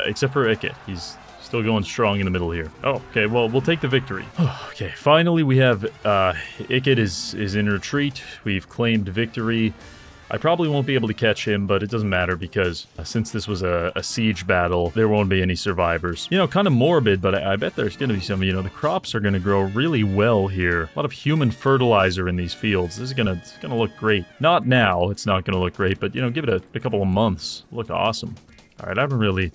except for Ikit. He's still going strong in the middle here. Oh, okay, well, we'll take the victory. Okay, finally we have, Ikit is in retreat. We've claimed victory. I probably won't be able to catch him, but it doesn't matter because since this was a siege battle, there won't be any survivors. You know, kind of morbid, but I bet there's going to be some, you know, the crops are going to grow really well here. A lot of human fertilizer in these fields. This is going to look great. Not now, it's not going to look great, but, you know, give it a couple of months. Look awesome. All right, I don't really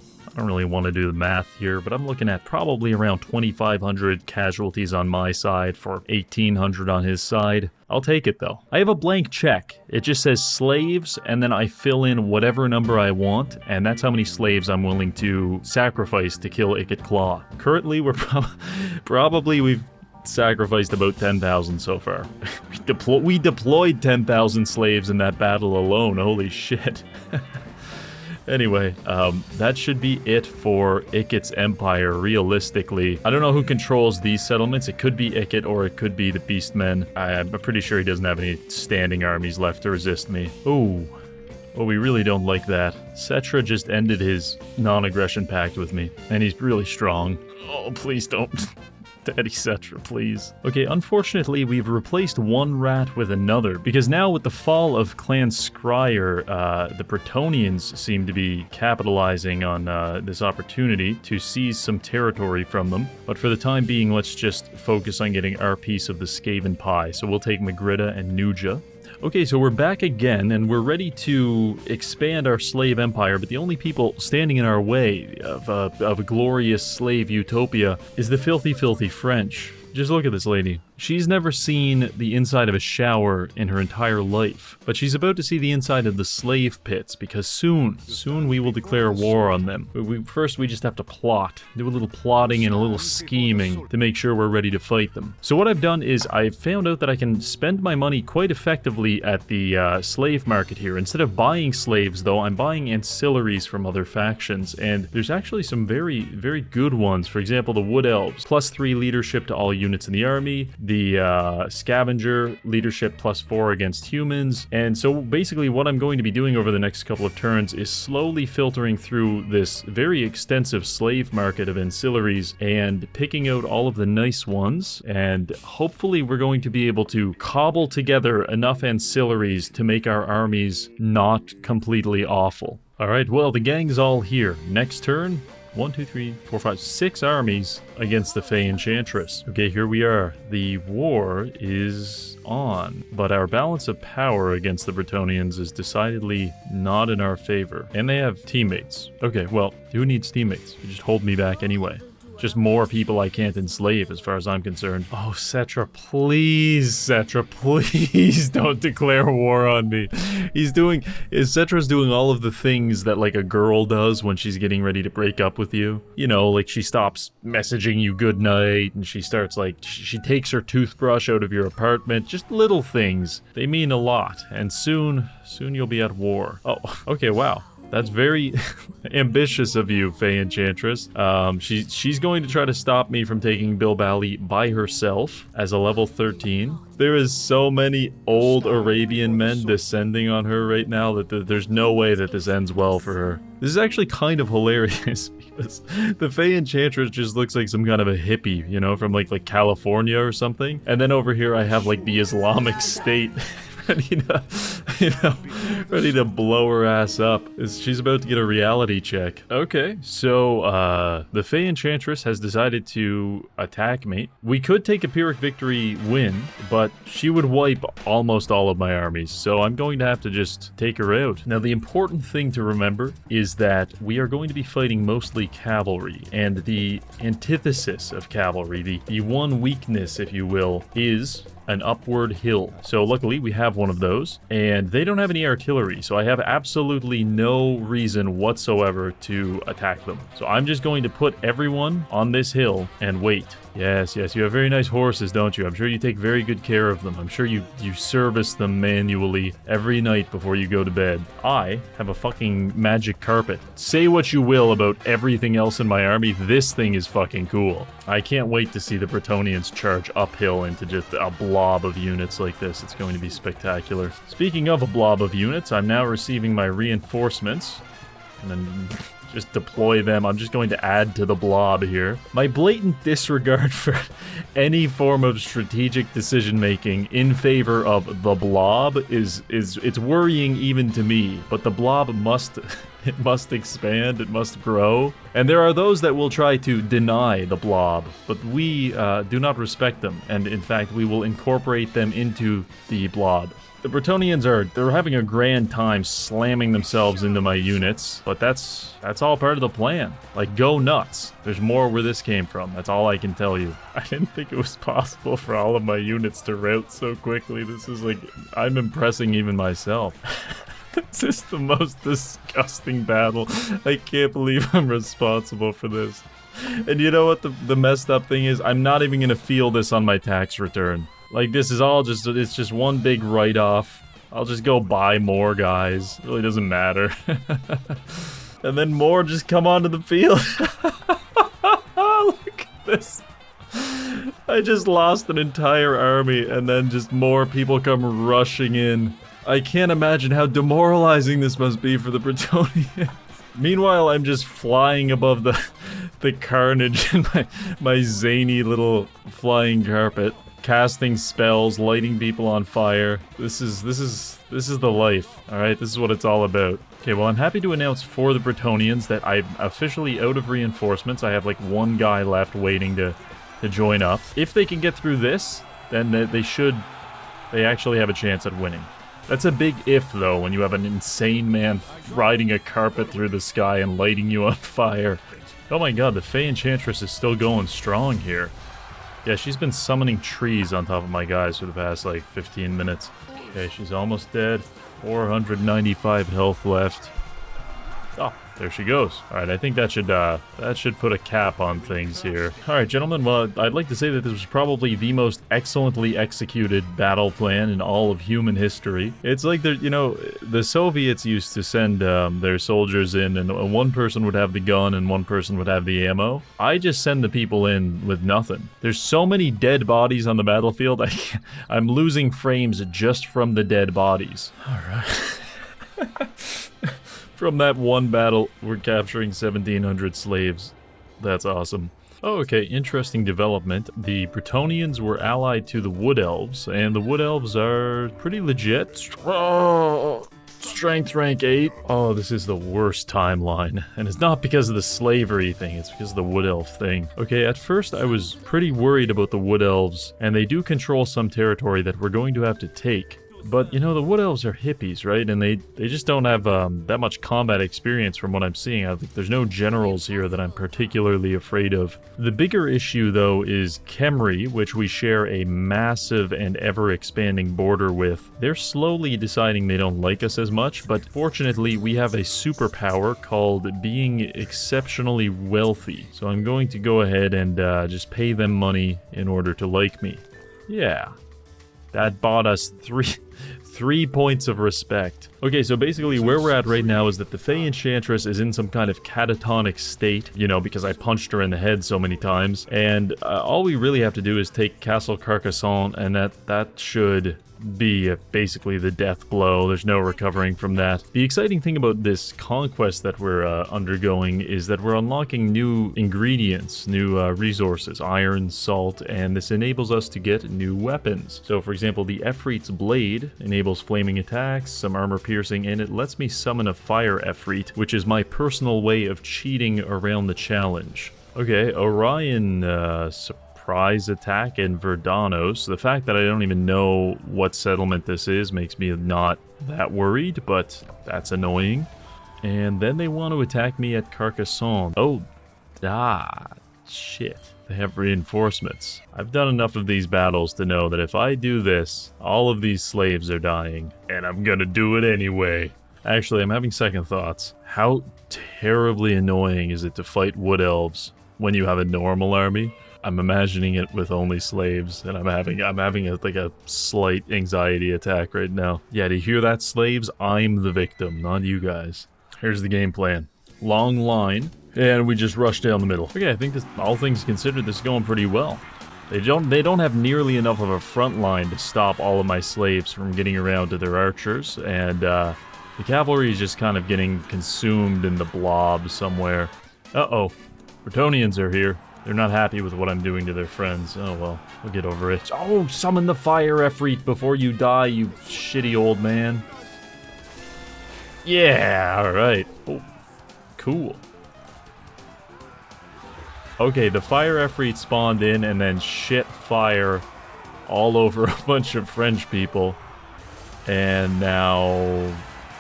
want to do the math here, but I'm looking at probably around 2,500 casualties on my side for 1,800 on his side. I'll take it, though. I have a blank check. It just says slaves, and then I fill in whatever number I want, and that's how many slaves I'm willing to sacrifice to kill Ikit Claw. Currently, we're we've sacrificed about 10,000 so far. We deployed 10,000 slaves in that battle alone. Holy shit. Anyway, that should be it for Ikit's empire, realistically. I don't know who controls these settlements. It could be Ikit or it could be the Beastmen. I'm pretty sure he doesn't have any standing armies left to resist me. Ooh. Oh, we really don't like that. Cetra just ended his non-aggression pact with me, and he's really strong. Oh, please don't. Daddy Cetra, please. Okay, unfortunately, we've replaced one rat with another, because now with the fall of Clan Scryer, the Bretonnians seem to be capitalizing on this opportunity to seize some territory from them. But for the time being, let's just focus on getting our piece of the Skaven pie. So we'll take Magritta and Nuja. Okay, so we're back again, and we're ready to expand our slave empire, but the only people standing in our way of a glorious slave utopia is the filthy, filthy French. Just look at this lady. She's never seen the inside of a shower in her entire life, but she's about to see the inside of the slave pits, because soon we will declare war on them. First, we just have to plot, do a little plotting and a little scheming to make sure we're ready to fight them. So what I've done is I've found out that I can spend my money quite effectively at the slave market here. Instead of buying slaves, though, I'm buying ancillaries from other factions, and there's actually some very, very good ones. For example, the Wood Elves, +3 leadership to all units in the army, the Scavenger, leadership +4 against humans. And so basically what I'm going to be doing over the next couple of turns is slowly filtering through this very extensive slave market of ancillaries and picking out all of the nice ones. And hopefully we're going to be able to cobble together enough ancillaries to make our armies not completely awful. All right, well, the gang's all here. Next turn, 1, 2, 3, 4, 5, 6 armies against the Fey Enchantress. Okay, here we are. The war is on, but our balance of power against the Bretonnians is decidedly not in our favor. And they have teammates. Okay, well, who needs teammates? You just hold me back anyway. Just more people I can't enslave as far as I'm concerned. Oh, Cetra, please, Cetra, please don't declare war on me. Cetra's doing all of the things that like a girl does when she's getting ready to break up with you. You know, like she stops messaging you goodnight and she starts like, she takes her toothbrush out of your apartment. Just little things. They mean a lot. And soon you'll be at war. Oh, okay, wow. That's very ambitious of you, Fey Enchantress. She's going to try to stop me from taking Bilbali by herself as a level 13. There is so many old Arabian men descending on her right now that there's no way that this ends well for her. This is actually kind of hilarious because the Fey Enchantress just looks like some kind of a hippie, you know, from like California or something. And then over here I have like the Islamic State ready to blow her ass up. She's about to get a reality check. Okay, so the Fey Enchantress has decided to attack me. We could take a Pyrrhic victory win, but she would wipe almost all of my armies, so I'm going to have to just take her out. Now, the important thing to remember is that we are going to be fighting mostly cavalry, and the antithesis of cavalry, the one weakness, if you will, is an upward hill. So luckily we have one of those, and they don't have any artillery, so I have absolutely no reason whatsoever to attack them. So I'm just going to put everyone on this hill and wait. Yes, you have very nice horses, don't you? I'm sure you take very good care of them. I'm sure you service them manually every night before you go to bed. I have a fucking magic carpet. Say what you will about everything else in my army, this thing is fucking cool. I can't wait to see the Bretonnians charge uphill into just a blob of units like this. It's going to be spectacular. Speaking of a blob of units, I'm now receiving my reinforcements. And then just deploy them. I'm just going to add to the blob here. My blatant disregard for any form of strategic decision-making in favor of the blob it's worrying even to me. But the blob must... It must expand, it must grow. And there are those that will try to deny the blob, but we do not respect them, and in fact we will incorporate them into the blob. The Bretonnians they're having a grand time slamming themselves into my units, but that's all part of the plan. Like, go nuts. There's more where this came from, that's all I can tell you. I didn't think it was possible for all of my units to rout so quickly. This is like, I'm impressing even myself. This is the most disgusting battle. I can't believe I'm responsible for this. And you know what the messed up thing is? I'm not even going to feel this on my tax return. Like, this is all just, it's just one big write-off. I'll just go buy more, guys. It really doesn't matter. And then more just come onto the field. Look at this. I just lost an entire army, and then just more people come rushing in. I can't imagine how demoralizing this must be for the Bretonnians. Meanwhile, I'm just flying above the carnage in my zany little flying carpet, casting spells, lighting people on fire. This is the life. All right, this is what it's all about. Okay, well, I'm happy to announce for the Bretonnians that I'm officially out of reinforcements. I have like one guy left waiting to join up. If they can get through this, then they actually have a chance at winning. That's a big if, though, when you have an insane man riding a carpet through the sky and lighting you on fire. Oh my god, the Fey Enchantress is still going strong here. Yeah, she's been summoning trees on top of my guys for the past, like, 15 minutes. Okay, she's almost dead. 495 health left. Oh, there she goes. Alright, I think that should put a cap on things here. Alright, gentlemen, well, I'd like to say that this was probably the most excellently executed battle plan in all of human history. It's like, the Soviets used to send their soldiers in, and one person would have the gun and one person would have the ammo. I just send the people in with nothing. There's so many dead bodies on the battlefield, I'm losing frames just from the dead bodies. Alright. From that one battle, we're capturing 1,700 slaves. That's awesome. Oh, okay, interesting development. The Bretonnians were allied to the Wood Elves, and the Wood Elves are pretty legit. Oh, strength rank 8. Oh, this is the worst timeline. And it's not because of the slavery thing, it's because of the Wood Elf thing. Okay, at first I was pretty worried about the Wood Elves, and they do control some territory that we're going to have to take. But, the Wood Elves are hippies, right? And they just don't have that much combat experience from what I'm seeing. I think there's no generals here that I'm particularly afraid of. The bigger issue, though, is Khemri, which we share a massive and ever-expanding border with. They're slowly deciding they don't like us as much, but fortunately, we have a superpower called being exceptionally wealthy. So I'm going to go ahead and just pay them money in order to like me. Yeah. That bought us three points of respect. Okay, so basically where we're at right now is that the Fey Enchantress is in some kind of catatonic state, because I punched her in the head so many times, and all we really have to do is take Castle Carcassonne, and that should be basically the death blow. There's no recovering from that. The exciting thing about this conquest that we're undergoing is that we're unlocking new ingredients, new resources, iron, salt, and this enables us to get new weapons. So for example, the Efreet's Blade enables flaming attacks, some armor piercing, and it lets me summon a fire Efreet, which is my personal way of cheating around the challenge. Okay, Orion Surprise Attack in Verdanos. The fact that I don't even know what settlement this is makes me not that worried, but that's annoying. And then they want to attack me at Carcassonne. Oh, shit. They have reinforcements. I've done enough of these battles to know that if I do this, all of these slaves are dying, and I'm gonna do it anyway. Actually, I'm having second thoughts. How terribly annoying is it to fight Wood Elves when you have a normal army? I'm imagining it with only slaves, and I'm having a slight anxiety attack right now. Yeah, do you hear that, slaves? I'm the victim, not you guys. Here's the game plan. Long line, and we just rush down the middle. Okay, I think this, all things considered, this is going pretty well. They don't have nearly enough of a front line to stop all of my slaves from getting around to their archers, and The cavalry is just kind of getting consumed in the blob somewhere. Uh-oh. Bretonnians are here. They're not happy with what I'm doing to their friends. Oh, well. We'll get over it. Oh, summon the fire Efreet before you die, you shitty old man. Yeah, alright. Oh, cool. Okay, the fire Efreet spawned in and then shit fire all over a bunch of French people. And now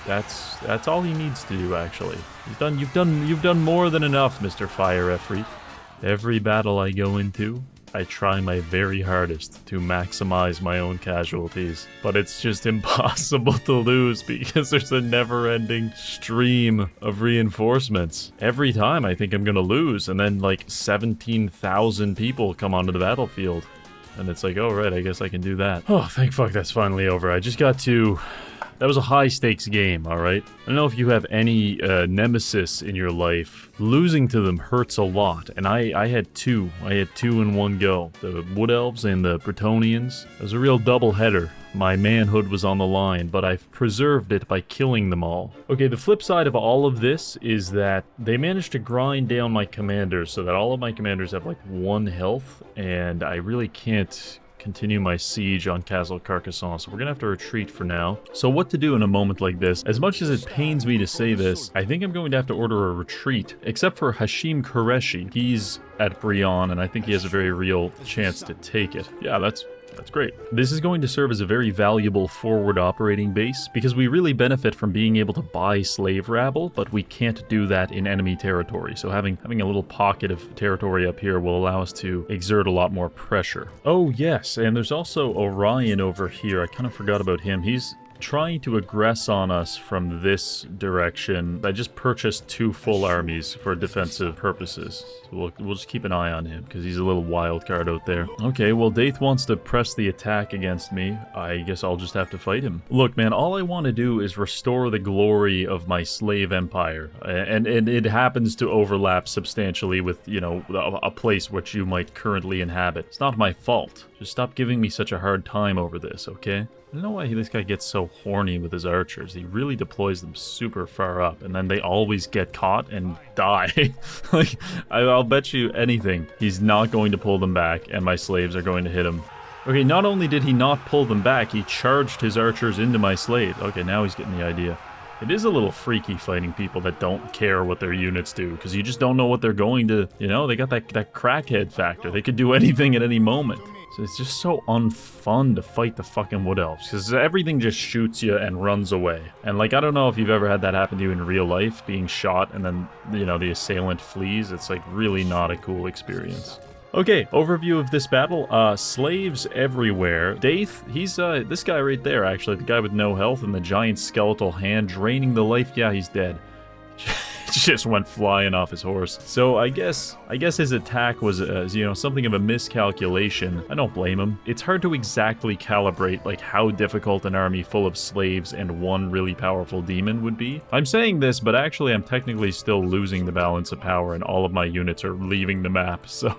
that's all he needs to do, actually. You've done more than enough, Mr. Fire Efreet. Every battle I go into, I try my very hardest to maximize my own casualties, but it's just impossible to lose because there's a never-ending stream of reinforcements. Every time I think I'm gonna lose, and then like 17,000 people come onto the battlefield. And it's like, oh right, I guess I can do that. Oh, thank fuck that's finally over. I just got to... That was a high-stakes game, alright? I don't know if you have any nemesis in your life. Losing to them hurts a lot, and I had two. I had two in one go. The Wood Elves and the Bretonnians. It was a real double-header. My manhood was on the line, but I've preserved it by killing them all. Okay, the flip side of all of this is that they managed to grind down my commanders so that all of my commanders have like 1 health, and I really can't continue my siege on Castle Carcassonne, so we're gonna have to retreat for now. So what to do in a moment like this? As much as it pains me to say this, I think I'm going to have to order a retreat, except for Hashim Qureshi. He's at Brion, and I think he has a very real chance to take it. Yeah, that's great. This is going to serve as a very valuable forward operating base, because we really benefit from being able to buy slave rabble, but we can't do that in enemy territory. So having a little pocket of territory up here will allow us to exert a lot more pressure. Oh yes, and there's also Orion over here. I kind of forgot about him. He's trying to aggress on us from this direction. I just purchased 2 full armies for defensive purposes. So we'll just keep an eye on him, because he's a little wild card out there. Okay, well, Daith wants to press the attack against me. I guess I'll just have to fight him. Look, man, all I want to do is restore the glory of my slave empire. And it happens to overlap substantially with, you know, a place which you might currently inhabit. It's not my fault. Just stop giving me such a hard time over this, okay? I don't know why this guy gets so horny with his archers. He really deploys them super far up, and then they always get caught and die. Like, I'll bet you anything he's not going to pull them back, and my slaves are going to hit him. Okay, not only did he not pull them back, he charged his archers into my slaves. Okay, now he's getting the idea. It is a little freaky fighting people that don't care what their units do, because you just don't know what they're going to, you know, they got that crackhead factor. They could do anything at any moment. So it's just so unfun to fight the fucking Wood Elves, because everything just shoots you and runs away. And like, I don't know if you've ever had that happen to you in real life, being shot and then, you know, the assailant flees. It's like really not a cool experience. Okay, overview of this battle. Slaves everywhere. Daith, he's this guy right there, actually, the guy with no health and the giant skeletal hand draining the life. Yeah, he's dead. Just went flying off his horse. So I guess his attack was, you know, something of a miscalculation. I don't blame him. It's hard to exactly calibrate like how difficult an army full of slaves and 1 really powerful demon would be. I'm saying this, but actually I'm technically still losing the balance of power, and all of my units are leaving the map. So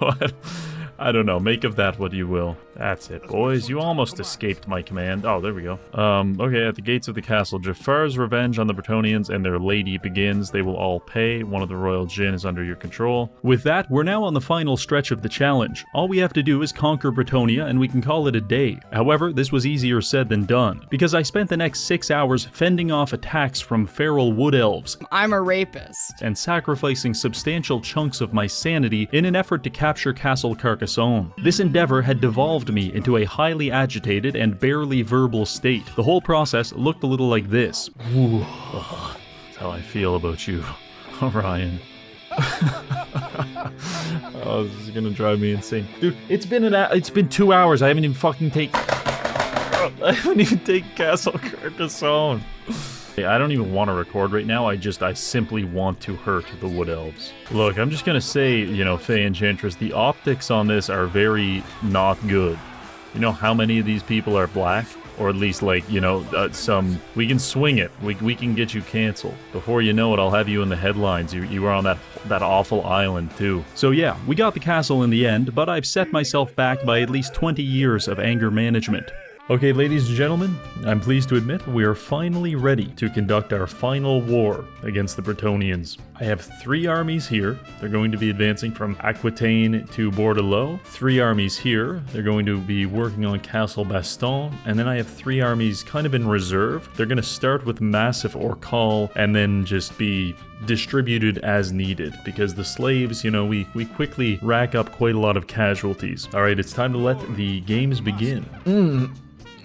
I don't know. Make of that what you will. That's it, boys. You almost escaped my command. Oh, there we go. Okay, at the gates of the castle, Jafar's revenge on the Bretonnians and their lady begins. They will all pay. One of the royal djinn is under your control. With that, we're now on the final stretch of the challenge. All we have to do is conquer Bretonnia, and we can call it a day. However, this was easier said than done, because I spent the next 6 hours fending off attacks from feral Wood Elves. I'm a rapist. And sacrificing substantial chunks of my sanity in an effort to capture Castle Carcassonne. This endeavor had devolved me into a highly agitated and barely verbal state. The whole process looked a little like this. Ooh, that's how I feel about you, Orion. Oh, this is gonna drive me insane. Dude, it's been 2 hours. I haven't even fucking taken Castle Carcassonne. I don't even want to record right now. I simply want to hurt the Wood Elves. Look, I'm just gonna say, you know, Fae Enchantress, the optics on this are very not good. You know how many of these people are black? Or at least, like, you know, we can swing it. We can get you canceled. Before you know it, I'll have you in the headlines. You were on that awful island, too. So yeah, we got the castle in the end, but I've set myself back by at least 20 years of anger management. Okay, ladies and gentlemen, I'm pleased to admit we are finally ready to conduct our final war against the Bretonnians. I have 3 armies here. They're going to be advancing from Aquitaine to Bordelot. 3 armies here. They're going to be working on Castle Baston. And then I have 3 armies kind of in reserve. They're going to start with Massif Orcal and then just be distributed as needed, because the slaves, you know, we quickly rack up quite a lot of casualties. All right, it's time to let the games begin.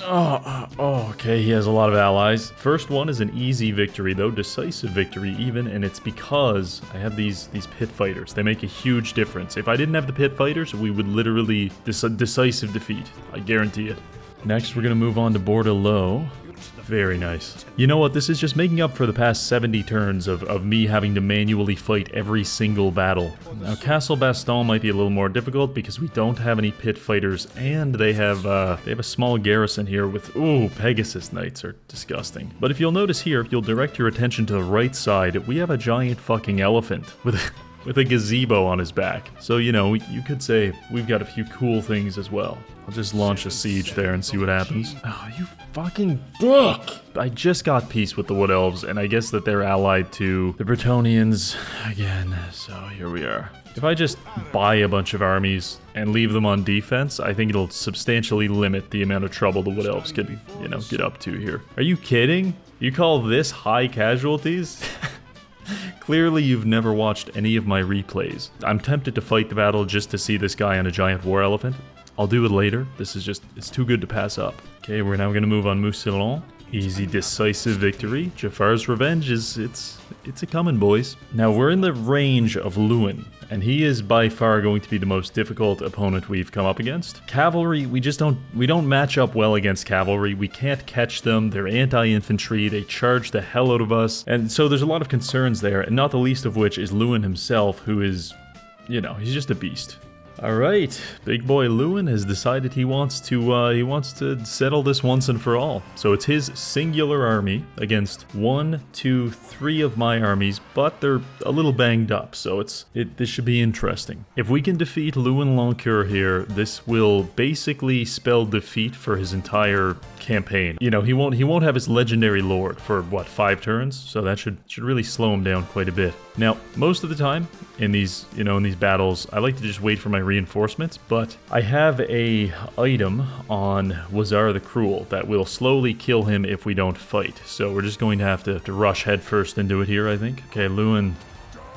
Okay, he has a lot of allies. First one is an easy victory, though, decisive victory even, and it's because I have these pit fighters. They make a huge difference. If I didn't have the pit fighters, we would literally decisive defeat. I guarantee it. Next, we're gonna move on to Bordelot. Very nice. You know what, this is just making up for the past 70 turns of me having to manually fight every single battle. Now, Castle Baston might be a little more difficult because we don't have any pit fighters, and they have a small garrison here with, ooh, Pegasus Knights are disgusting. But if you'll notice here, if you'll direct your attention to the right side, we have a giant fucking elephant with a gazebo on his back. So, you know, you could say we've got a few cool things as well. I'll just launch a siege there and see what happens. Oh, you fucking dick! I just got peace with the Wood Elves, and I guess that they're allied to the Bretonnians again. So here we are. If I just buy a bunch of armies and leave them on defense, I think it'll substantially limit the amount of trouble the Wood Elves can, you know, get up to here. Are you kidding? You call this high casualties? Clearly you've never watched any of my replays. I'm tempted to fight the battle just to see this guy on a giant war elephant. I'll do it later. This is just, it's too good to pass up. Okay, we're now gonna move on Mousillon. Easy, decisive victory. Jafar's revenge is, it's a coming, boys. Now we're in the range of Luen, and he is by far going to be the most difficult opponent we've come up against. Cavalry, we don't match up well against cavalry. We can't catch them. They're anti-infantry. They charge the hell out of us. And so there's a lot of concerns there, and not the least of which is Luen himself, who is, you know, he's just a beast. Alright, big boy Luen has decided he wants to settle this once and for all. So it's his singular army against 1, 2, 3 of my armies, but they're a little banged up, so this should be interesting. If we can defeat Luen Loncoeur here, this will basically spell defeat for his entire campaign. You know, he won't have his legendary lord for what, 5 turns, so that should really slow him down quite a bit. Now, most of the time in these battles, I like to just wait for my reinforcements, but I have a item on Wazar the Cruel that will slowly kill him if we don't fight. So we're just going to have to rush headfirst into it here, I think. Okay, Luen.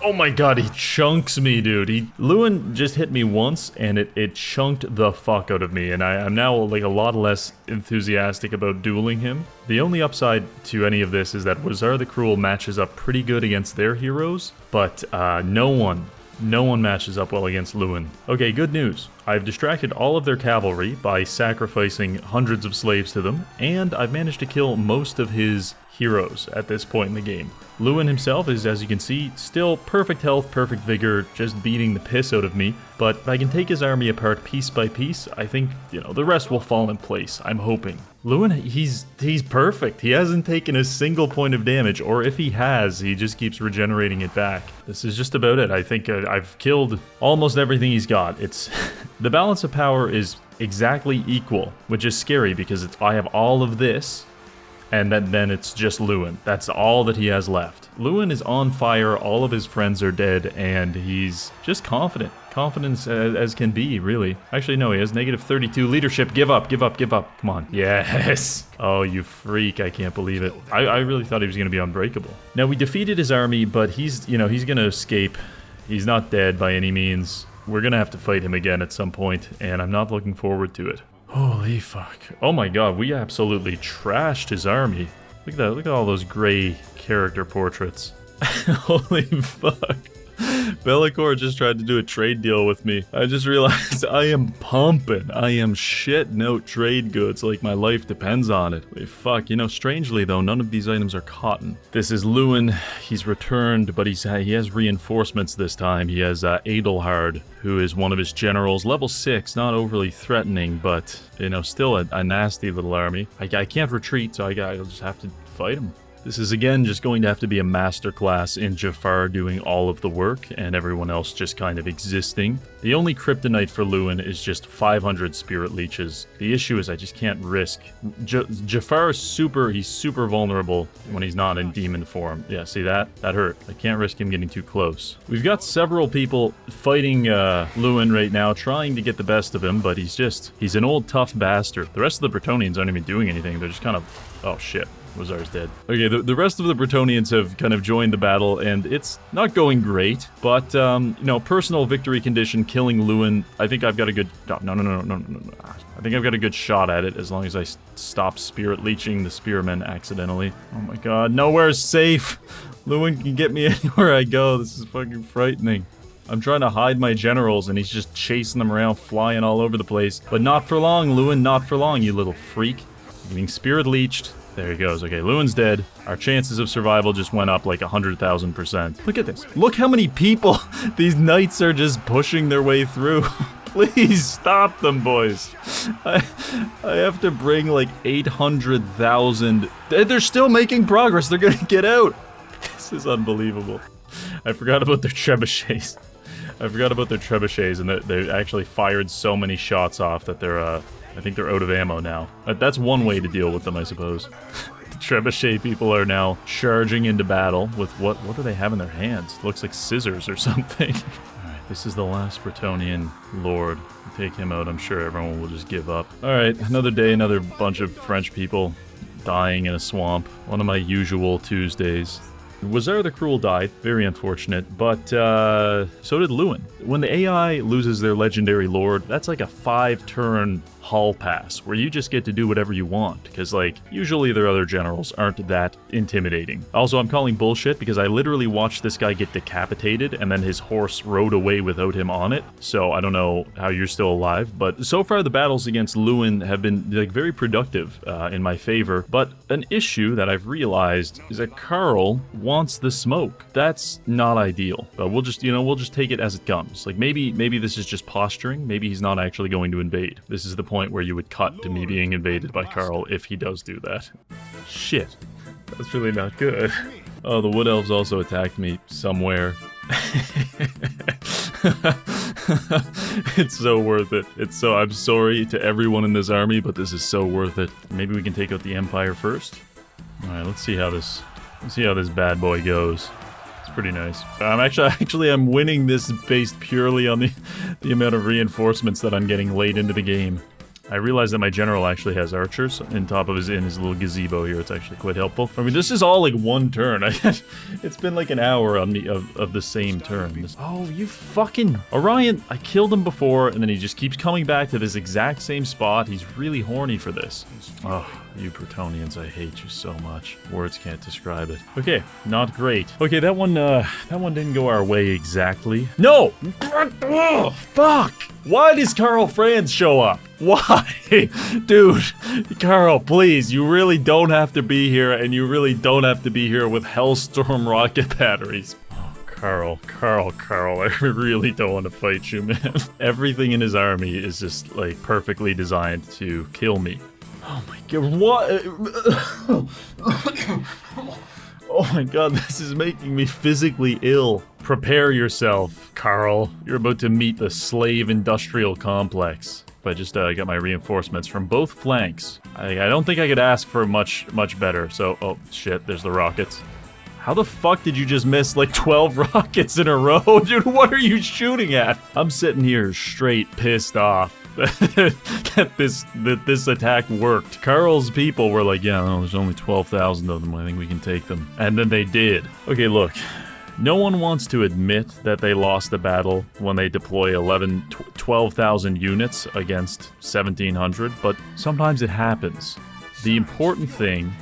Oh my god, he chunks me, dude. Luen just hit me once, and it chunked the fuck out of me, and I'm now like a lot less enthusiastic about dueling him. The only upside to any of this is that Wazar the Cruel matches up pretty good against their heroes, but no one matches up well against Luen. Okay, good news. I've distracted all of their cavalry by sacrificing hundreds of slaves to them, and I've managed to kill most of his heroes at this point in the game. Luen himself is, as you can see, still perfect health, perfect vigor, just beating the piss out of me, but if I can take his army apart piece by piece, I think, you know, the rest will fall in place, I'm hoping. Luen, he's perfect. He hasn't taken a single point of damage, or if he has, he just keeps regenerating it back. This is just about it. I think I've killed almost everything he's got. It's the balance of power is exactly equal, which is scary because I have all of this, and then it's just Luen. That's all that he has left. Luen is on fire, all of his friends are dead, and he's just confident. Confidence as can be, really. Actually, no, he has negative 32 leadership. Give up, give up, give up. Come on. Yes! Oh, you freak. I can't believe it. I really thought he was going to be unbreakable. Now, we defeated his army, but he's going to escape. He's not dead by any means. We're going to have to fight him again at some point, and I'm not looking forward to it. Holy fuck. Oh my god, we absolutely trashed his army. Look at that, look at all those gray character portraits. Holy fuck. Bellicor just tried to do a trade deal with me. I just realized I am pumping. I am shitting out trade goods like my life depends on it. Wait, fuck. You know, strangely though, none of these items are cotton. This is Luen. He's returned, but he has reinforcements this time. He has Adelhard, who is one of his generals. Level 6, not overly threatening, but, you know, still a nasty little army. I can't retreat, so I'll just have to fight him. This is again just going to have to be a masterclass in Jafar doing all of the work and everyone else just kind of existing. The only kryptonite for Luen is just 500 spirit leeches. The issue is I just can't risk. Jafar is he's super vulnerable when he's not in demon form. Yeah, see that? That hurt. I can't risk him getting too close. We've got several people fighting Luen right now, trying to get the best of him, but he's an old tough bastard. The rest of the Bretonians aren't even doing anything. They're just kind of, oh shit. Wazar's dead. Okay, the rest of the Bretonians have kind of joined the battle, and it's not going great, but, you know, personal victory condition, killing Luen, I think I've got a good... No. I think I've got a good shot at it, as long as I stop spirit leeching the spearmen accidentally. Oh my god, nowhere's safe! Luen can get me anywhere I go, this is fucking frightening. I'm trying to hide my generals, and he's just chasing them around, flying all over the place. But not for long, Luen, not for long, you little freak. Getting spirit leeched. There he goes. Okay, Luen's dead. Our chances of survival just went up like 100,000%. Look at this. Look how many people these knights are just pushing their way through. Please stop them, boys. I have to bring like 800,000. They're still making progress. They're gonna get out. This is unbelievable. I forgot about their trebuchets. And they actually fired so many shots off that they're, I think they're out of ammo now. That's one way to deal with them, I suppose. The trebuchet people are now charging into battle with what do they have in their hands? It looks like scissors or something. Alright, this is the last Bretonian lord. Take him out, I'm sure everyone will just give up. Alright, another day, another bunch of French people dying in a swamp. One of my usual Tuesdays. Wazar the Cruel died, very unfortunate, but so did Luen. When the AI loses their legendary lord, that's like a 5-turn hall pass, where you just get to do whatever you want, because like, usually their other generals aren't that intimidating. Also, I'm calling bullshit because I literally watched this guy get decapitated, and then his horse rode away without him on it, so I don't know how you're still alive, but so far the battles against Luen have been like very productive in my favor, but an issue that I've realized is that Carl wants the smoke. That's not ideal, but we'll just, you know, we'll just take it as it comes. Like maybe this is just posturing, maybe he's not actually going to invade. This is the point where you would cut to me being invaded by Carl if he does do that. Shit. That's really not good. Oh, the Wood Elves also attacked me somewhere. It's so worth it. I'm sorry to everyone in this army, but this is so worth it. Maybe we can take out the Empire first? Alright, let's see how this bad boy goes. It's pretty nice. I'm winning this based purely on the amount of reinforcements that I'm getting late into the game. I realize that my general actually has archers in his little gazebo here. It's actually quite helpful. I mean, this is all like one turn. It's been like an hour on me of the same turn. Oh, you fucking... Orion, I killed him before, and then he just keeps coming back to this exact same spot. He's really horny for this. Oh, you Bretonians, I hate you so much. Words can't describe it. Okay, not great. Okay, that one didn't go our way exactly. No! Oh, fuck! Why does Karl Franz show up? Why? Dude, Carl, please, you really don't have to be here, and you really don't have to be here with Hellstorm rocket batteries. Oh, Carl, I really don't want to fight you, man. Everything in his army is just, like, perfectly designed to kill me. Oh my god, what? Oh my god, this is making me physically ill. Prepare yourself, Carl. You're about to meet the slave industrial complex. I just got my reinforcements from both flanks. I don't think I could ask for much better. So, oh shit, there's the rockets. How the fuck did you just miss like 12 rockets in a row? Dude, what are you shooting at? I'm sitting here straight pissed off that this attack worked. Carl's people were like, yeah, no, there's only 12,000 of them. I think we can take them. And then they did. Okay, look. No one wants to admit that they lost the battle when they deploy 12,000 units against 1,700, but sometimes it happens. The important thing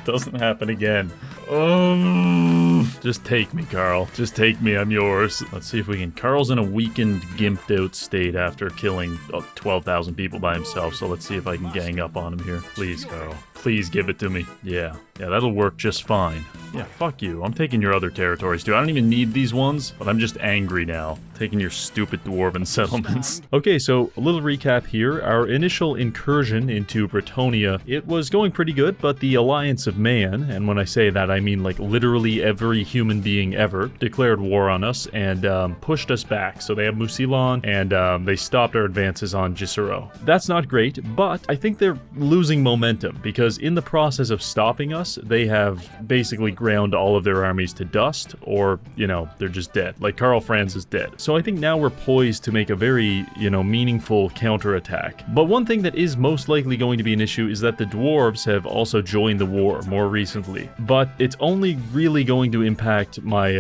doesn't happen again. Oh, just take me, Carl. Just take me, I'm yours. Let's see if we can... Carl's in a weakened, gimped out state after killing 12,000 people by himself, so let's see if I can gang up on him here. Please, Carl. Please give it to me. Yeah, that'll work just fine. Yeah, fuck you. I'm taking your other territories, too. I don't even need these ones, but I'm just angry now. Taking your stupid dwarven settlements. Okay, so a little recap here. Our initial incursion into Bretonnia, it was going pretty good, but the Alliance of Man, and when I say that, I mean like literally every human being ever, declared war on us and pushed us back. So they have Musilon, and they stopped our advances on Gisero. That's not great, but I think they're losing momentum, because in the process of stopping us, they have basically ground all of their armies to dust, or, you know, they're just dead. Like Karl Franz is dead. So I think now we're poised to make a very, you know, meaningful counterattack. But one thing that is most likely going to be an issue is that the dwarves have also joined the war more recently. But it's only really going to impact my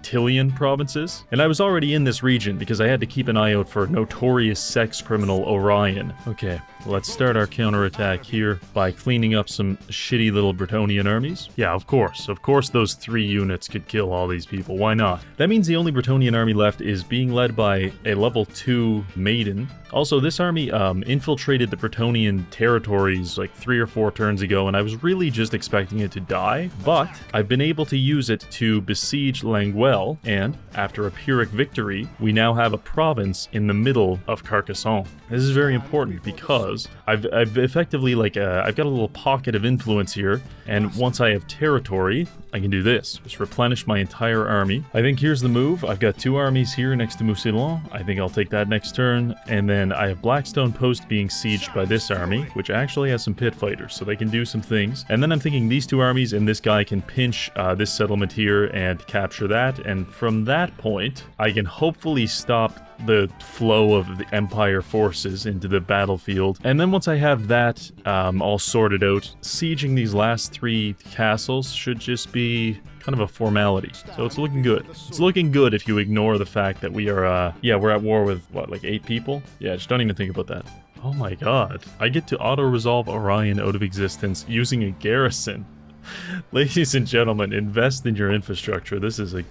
Tilean provinces. And I was already in this region because I had to keep an eye out for notorious sex criminal Orion. Okay, let's start our counterattack here by cleaning up some shitty little Bretonnian armies. Yeah, of course those 3 units could kill all these people. Why not? That means the only Bretonnian army left is being led by a level 2 maiden. Also, this army infiltrated the Bretonnian territories like 3 or 4 turns ago, and I was really just expecting it to die, but I've been able to use it to besiege Languel, and after a Pyrrhic victory, we now have a province in the middle of Carcassonne. This is very important because I've effectively I've got a little pocket of influence here, and once I have territory, I can do this. Just replenish my entire army. I think here's the move. I've got 2 armies here next to Musilon. I think I'll take that next turn, and then I have Blackstone Post being sieged by this army, which actually has some pit fighters, so they can do some things. And then I'm thinking these 2 armies and this guy can pinch this settlement here and capture that, and from that point, I can hopefully stop the flow of the Empire forces into the battlefield. And then once I have that all sorted out, sieging these last 3 castles should just be kind of a formality. So it's looking good. It's looking good if you ignore the fact that we are, we're at war with, what, like 8 people? Yeah, just don't even think about that. Oh my god. I get to auto-resolve Orion out of existence using a garrison. Ladies and gentlemen, invest in your infrastructure. This is a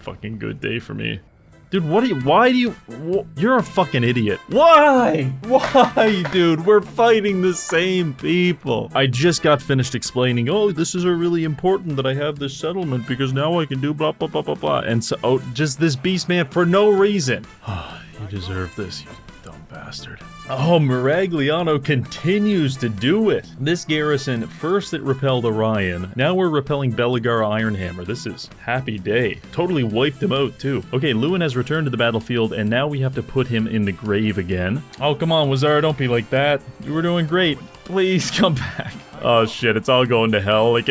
fucking good day for me. Dude, you're a fucking idiot. Why? Why, dude? We're fighting the same people. I just got finished explaining, oh, this is really important that I have this settlement because now I can do blah, blah, blah, blah, blah. And so, just this beast man for no reason. You deserve this, you dumb bastard. Oh, Miragliano continues to do it. This garrison, first it repelled Orion. Now we're repelling Beligar Ironhammer. This is happy day. Totally wiped him out, too. Okay, Luen has returned to the battlefield, and now we have to put him in the grave again. Oh, come on, Wazar, don't be like that. You were doing great. Please come back. Oh, shit, it's all going to hell. Like,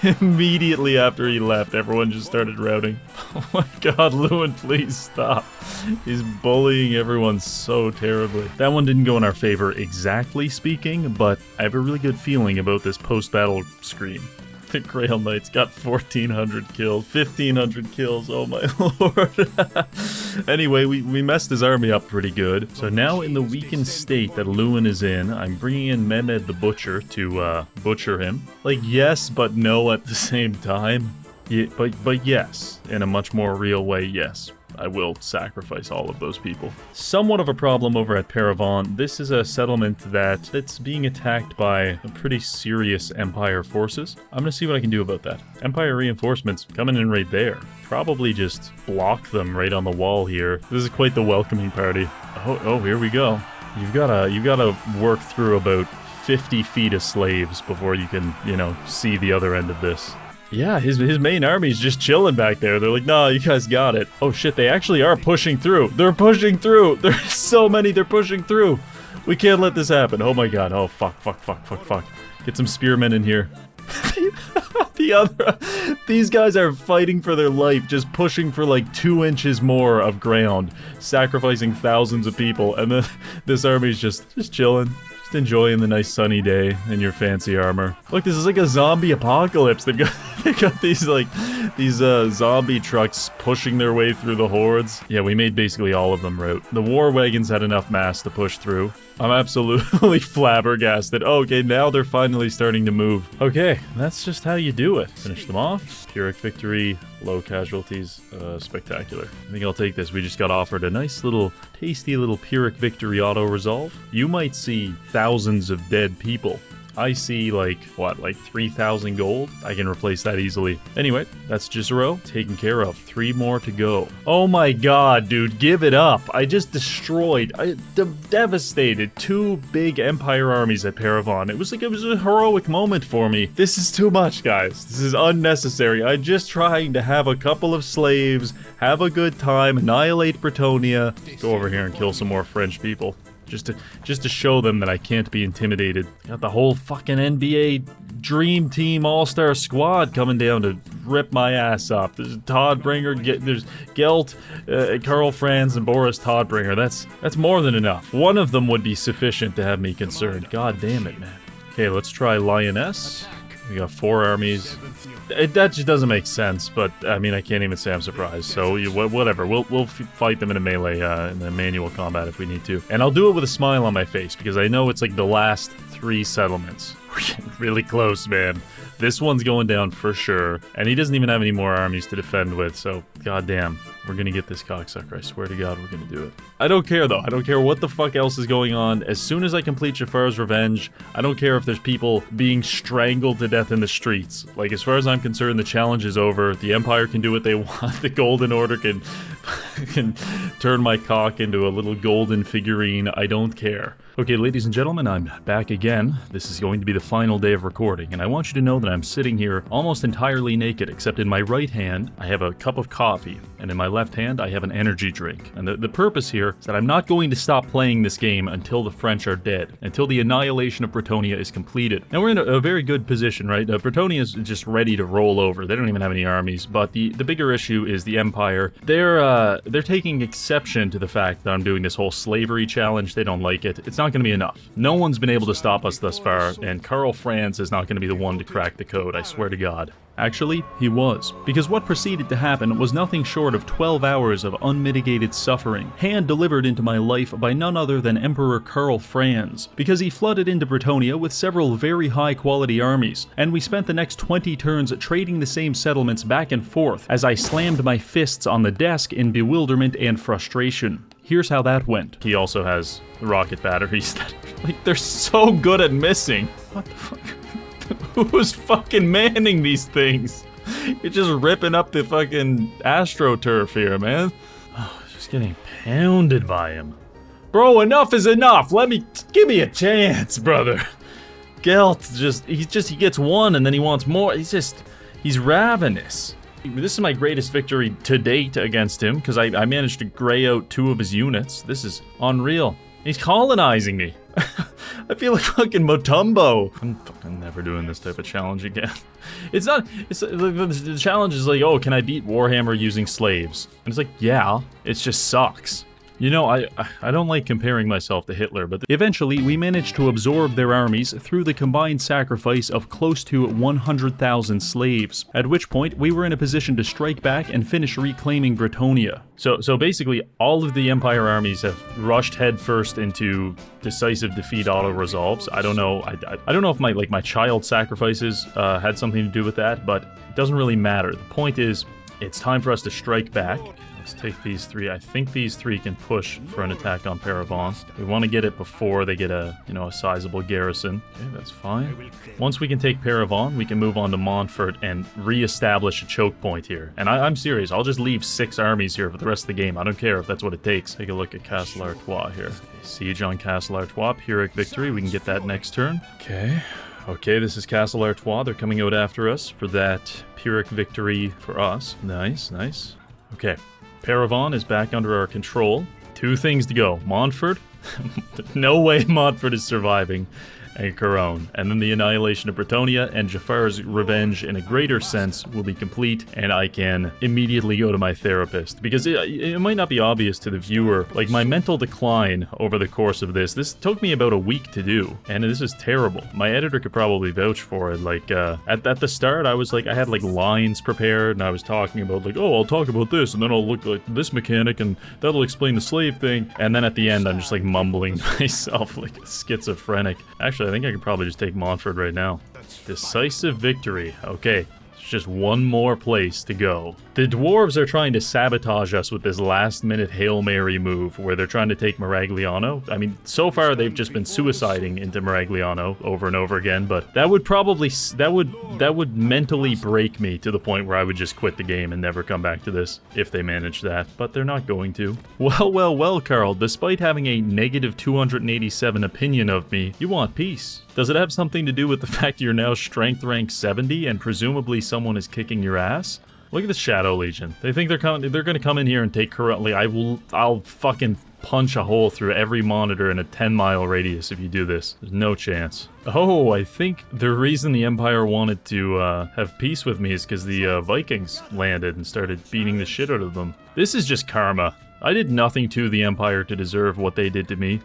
immediately after he left, everyone just started routing. Oh my god, Luen, please stop. He's bullying everyone so terribly. That one didn't go in our favor exactly speaking, but I have a really good feeling about this post-battle screen. The Grail Knights got 1,400 kills, 1,500 kills, oh my lord. Anyway, we messed his army up pretty good. So now in the weakened state that Luen is in, I'm bringing in Mehmed the Butcher to butcher him. Like, yes, but no at the same time. Yeah, but yes, in a much more real way, yes. I will sacrifice all of those people. Somewhat of a problem over at Paravon. This is a settlement that's being attacked by pretty serious Empire forces. I'm gonna see what I can do about that. Empire reinforcements coming in right there. Probably just block them right on the wall here. This is quite the welcoming party. Oh, here we go. You've gotta work through about 50 feet of slaves before you can, see the other end of this. Yeah, his main army's just chilling back there. They're like, nah, you guys got it. Oh shit, they actually are pushing through. They're pushing through. There's so many, they're pushing through. We can't let this happen. Oh my god. Oh, fuck. Get some spearmen in here. These guys are fighting for their life, just pushing for like 2 inches more of ground, sacrificing thousands of people, and then this army's just chilling. Enjoying the nice sunny day in your fancy armor. Look, this is like a zombie apocalypse. They've got these zombie trucks pushing their way through the hordes. Yeah, we made basically all of them rout. The war wagons had enough mass to push through. I'm absolutely flabbergasted. Oh, okay, now they're finally starting to move. Okay, that's just how you do it. Finish them off. Pyrrhic victory, low casualties, spectacular. I think I'll take this. We just got offered a nice little, tasty little Pyrrhic victory auto-resolve. You might see thousands of dead people I see, like, what, like 3,000 gold? I can replace that easily. Anyway, that's Gisero taken care of. 3 more to go. Oh my god, dude, give it up. I just destroyed, devastated 2 big Empire armies at Paravon. It was a heroic moment for me. This is too much, guys. This is unnecessary. I'm just trying to have a couple of slaves, have a good time, annihilate Bretonnia, go over here and kill some more French people. Just to show them that I can't be intimidated. Got the whole fucking NBA Dream Team All-Star squad coming down to rip my ass up. There's Todbringer, there's Gelt, Karl Franz, and Boris Todbringer. That's more than enough. One of them would be sufficient to have me concerned. God damn it, man. Okay, let's try Lioness. We got 4 armies. That just doesn't make sense, but I mean, I can't even say I'm surprised. So whatever, we'll fight them in a melee, in the manual combat if we need to, and I'll do it with a smile on my face because I know it's like the last 3 settlements. We're getting really close, man. This one's going down for sure, and he doesn't even have any more armies to defend with. So goddamn, we're gonna get this cocksucker. I swear to God, we're gonna do it. I don't care though. I don't care what the fuck else is going on. As soon as I complete Jafar's Revenge, I don't care if there's people being strangled to death in the streets. Like, as far as I'm concerned, the challenge is over. The Empire can do what they want. The Golden Order can turn my cock into a little golden figurine. I don't care. Okay, ladies and gentlemen, I'm back again. This is going to be the final day of recording, and I want you to know that I'm sitting here almost entirely naked, except in my right hand, I have a cup of coffee, and in my left hand, I have an energy drink. And the purpose here is that I'm not going to stop playing this game until the French are dead, until the annihilation of Bretonnia is completed. Now, we're in a very good position, right? Bretonnia is just ready to roll over. They don't even have any armies, but the bigger issue is the Empire. They're taking exception to the fact that I'm doing this whole slavery challenge. They don't like it. It's not going to be enough. No one's been able to stop us thus far, and Karl Franz is not going to be the one to crack the code, I swear to God. Actually, he was. Because what proceeded to happen was nothing short of 12 hours of unmitigated suffering, hand-delivered into my life by none other than Emperor Karl Franz, because he flooded into Bretonnia with several very high-quality armies, and we spent the next 20 turns trading the same settlements back and forth as I slammed my fists on the desk in bewilderment and frustration. Here's how that went. He also has rocket batteries that, like, they're so good at missing. What the fuck? Who's fucking manning these things? You're just ripping up the fucking AstroTurf here, man. Oh, just getting pounded by him. Bro, enough is enough. Give me a chance, brother. Gelt he gets one and then he wants more. He's ravenous. This is my greatest victory to date against him, because I managed to gray out 2 of his units. This is unreal. He's colonizing me. I feel like fucking Motumbo. I'm fucking never doing this type of challenge again. The challenge is like, oh, can I beat Warhammer using slaves? And it's like, yeah, it just sucks. You know, I don't like comparing myself to Hitler, but eventually we managed to absorb their armies through the combined sacrifice of close to 100,000 slaves, at which point we were in a position to strike back and finish reclaiming Bretonnia. So basically, all of the Empire armies have rushed headfirst into decisive defeat auto-resolves. I don't know, I don't know if my child sacrifices had something to do with that, but it doesn't really matter. The point is, it's time for us to strike back. Let's take these 3. I think these 3 can push for an attack on Paravon. We want to get it before they get a sizable garrison. Okay, that's fine. Once we can take Paravon, we can move on to Montfort and re-establish a choke point here. And I'm serious, I'll just leave 6 armies here for the rest of the game. I don't care if that's what it takes. Take a look at Castle Artois here. Okay, siege on Castle Artois, Pyrrhic victory. We can get that next turn. Okay, this is Castle Artois. They're coming out after us for that Pyrrhic victory for us. Nice, nice. Okay. Paravon is back under our control. 2 things to go. Montfort. No way Montfort is surviving. And Couronne. And then the annihilation of Bretonnia and Jafar's Revenge in a greater sense will be complete, and I can immediately go to my therapist. Because it might not be obvious to the viewer, like, my mental decline over the course of this took me about a week to do, and this is terrible. My editor could probably vouch for it. Like, at the start, I had like lines prepared, and I was talking about like, oh, I'll talk about this, and then I'll look like this mechanic, and that'll explain the slave thing, and then at the end, I'm just like mumbling to myself like a schizophrenic. Actually, I think I could probably just take Montfort right now. Decisive victory. Okay, Just one more place to go. The dwarves are trying to sabotage us with this last-minute Hail Mary move where they're trying to take Maragliano. I mean, so far they've just been suiciding into Maragliano over and over again, but that would probably that would mentally break me to the point where I would just quit the game and never come back to this if they managed that, but they're not going to. Well, Carl, despite having a negative 287 opinion of me, you want peace. Does it have something to do with the fact you're now strength rank 70 and presumably someone is kicking your ass? Look at the Shadow Legion. They think they're gonna come in here and take currently. I'll fucking punch a hole through every monitor in a 10-mile radius if you do this. There's no chance. Oh, I think the reason the Empire wanted to have peace with me is because the Vikings landed and started beating the shit out of them. This is just karma. I did nothing to the Empire to deserve what they did to me.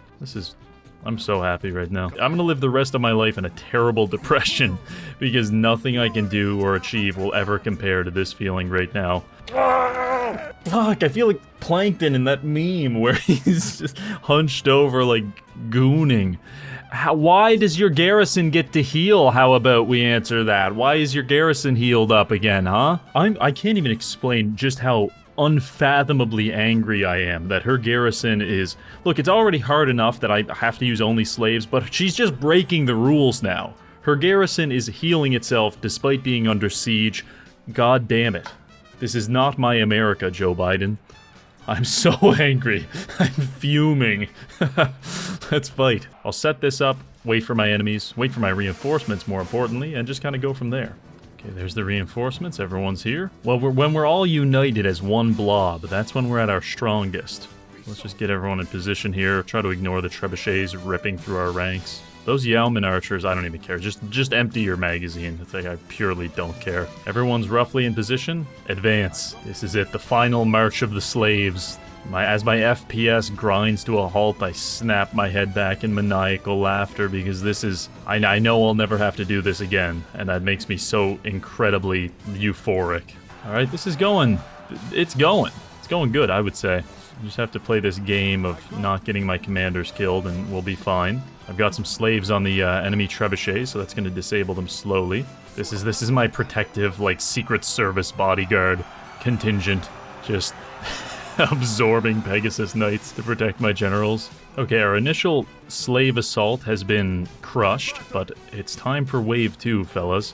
I'm so happy right now. I'm gonna live the rest of my life in a terrible depression because nothing I can do or achieve will ever compare to this feeling right now. Fuck, I feel like Plankton in that meme where he's just hunched over like gooning. Why does your garrison get to heal? How about we answer that? Why is your garrison healed up again, huh? I can't even explain just how unfathomably angry I am that her garrison is... Look, it's already hard enough that I have to use only slaves, but she's just breaking the rules now. Her garrison is healing itself despite being under siege. God damn it. This is not my America, Joe Biden. I'm so angry. I'm fuming. Let's fight. I'll set this up, wait for my enemies, wait for my reinforcements more importantly, and just kind of go from there. Okay, there's the reinforcements. Everyone's here. Well, when we're all united as one blob, that's when we're at our strongest. Let's just get everyone in position here. Try to ignore the trebuchets ripping through our ranks. Those Yeoman archers, I don't even care. Just empty your magazine. It's like I purely don't care. Everyone's roughly in position. Advance. This is it. The final march of the slaves. As my FPS grinds to a halt, I snap my head back in maniacal laughter because this is... I know I'll never have to do this again, and that makes me so incredibly euphoric. Alright, this is going... It's going. It's going good, I would say. I just have to play this game of not getting my commanders killed, and we'll be fine. I've got some slaves on the enemy trebuchet, so that's going to disable them slowly. This is my protective, like, Secret Service bodyguard contingent. Just... absorbing Pegasus Knights to protect my generals. Okay, our initial slave assault has been crushed, but it's time for wave 2, fellas.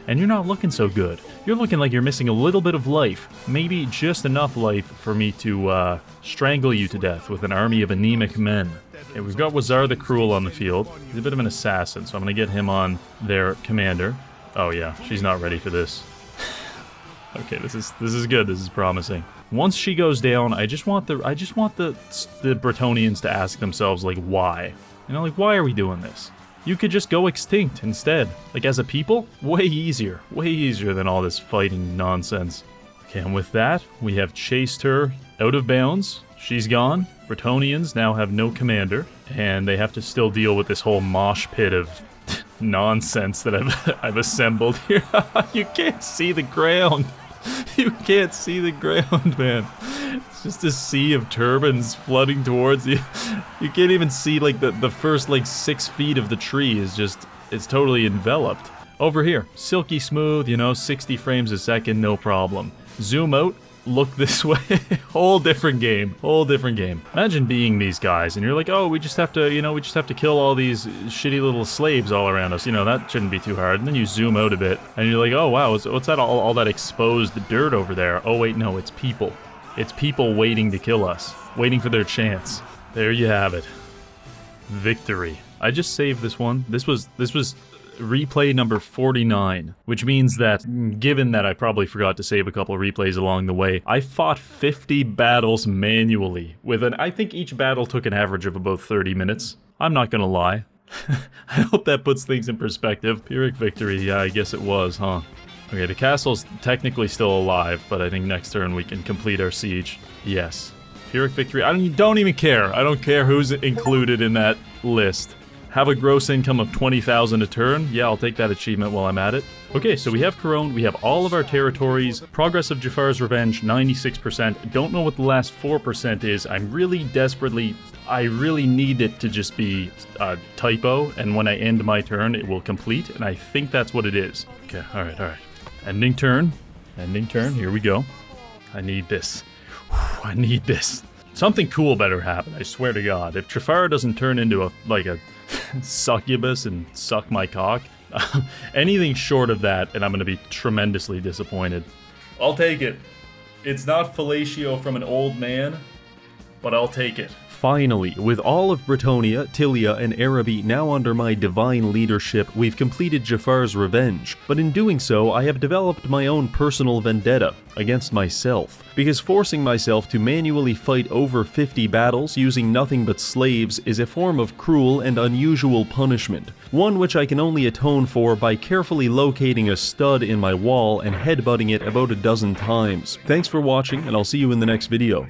And you're not looking so good. You're looking like you're missing a little bit of life. Maybe just enough life for me to strangle you to death with an army of anemic men. Okay, we've got Wazar the Cruel on the field. He's a bit of an assassin, so I'm going to get him on their commander. Oh yeah, she's not ready for this. Okay, this is good. This is promising. Once she goes down, I just want the Bretonians to ask themselves, like, why? You know, like, why are we doing this? You could just go extinct instead. Like, as a people, way easier than all this fighting nonsense. Okay, and with that, we have chased her out of bounds. She's gone. Bretonians now have no commander, and they have to still deal with this whole mosh pit of nonsense that I've assembled here. You can't see the ground. You can't see the ground, man. It's just a sea of turbans flooding towards you. You can't even see, like, the first, like, 6 feet of the tree is just... It's totally enveloped. Over here, silky smooth, you know, 60 frames a second, no problem. Zoom out, look this way. Whole different game. Imagine being these guys, and you're like, oh, we just have to kill all these shitty little slaves all around us. You know, that shouldn't be too hard. And then you zoom out a bit, and you're like, oh, wow, what's that, all that exposed dirt over there? Oh, wait, no, it's people. It's people waiting to kill us. Waiting for their chance. There you have it. Victory. I just saved this one. This was replay number 49, which means that, given that I probably forgot to save a couple replays along the way, I fought 50 battles manually, I think each battle took an average of about 30 minutes. I'm not gonna lie. I hope that puts things in perspective. Pyrrhic victory, yeah, I guess it was, huh? Okay, the castle's technically still alive, but I think next turn we can complete our siege. Yes. Pyrrhic victory, I don't even care. I don't care who's included in that list. Have a gross income of 20,000 a turn? Yeah, I'll take that achievement while I'm at it. Okay, so we have Corone, we have all of our territories. Progress of Jafar's Revenge, 96%. Don't know what the last 4% is. I really need it to just be a typo, and when I end my turn, it will complete, and I think that's what it is. Okay, alright. Ending turn. Ending turn. Here we go. I need this. I need this. Something cool better happen, I swear to God. If Jafar doesn't turn into a succubus and suck my cock, anything short of that, and I'm going to be tremendously disappointed. I'll take it. It's not fellatio from an old man, but I'll take it. Finally, with all of Bretonnia, Tilea, and Araby now under my divine leadership, we've completed Jafar's revenge, but in doing so, I have developed my own personal vendetta against myself, because forcing myself to manually fight over 50 battles using nothing but slaves is a form of cruel and unusual punishment, one which I can only atone for by carefully locating a stud in my wall and headbutting it about a dozen times. Thanks for watching, and I'll see you in the next video.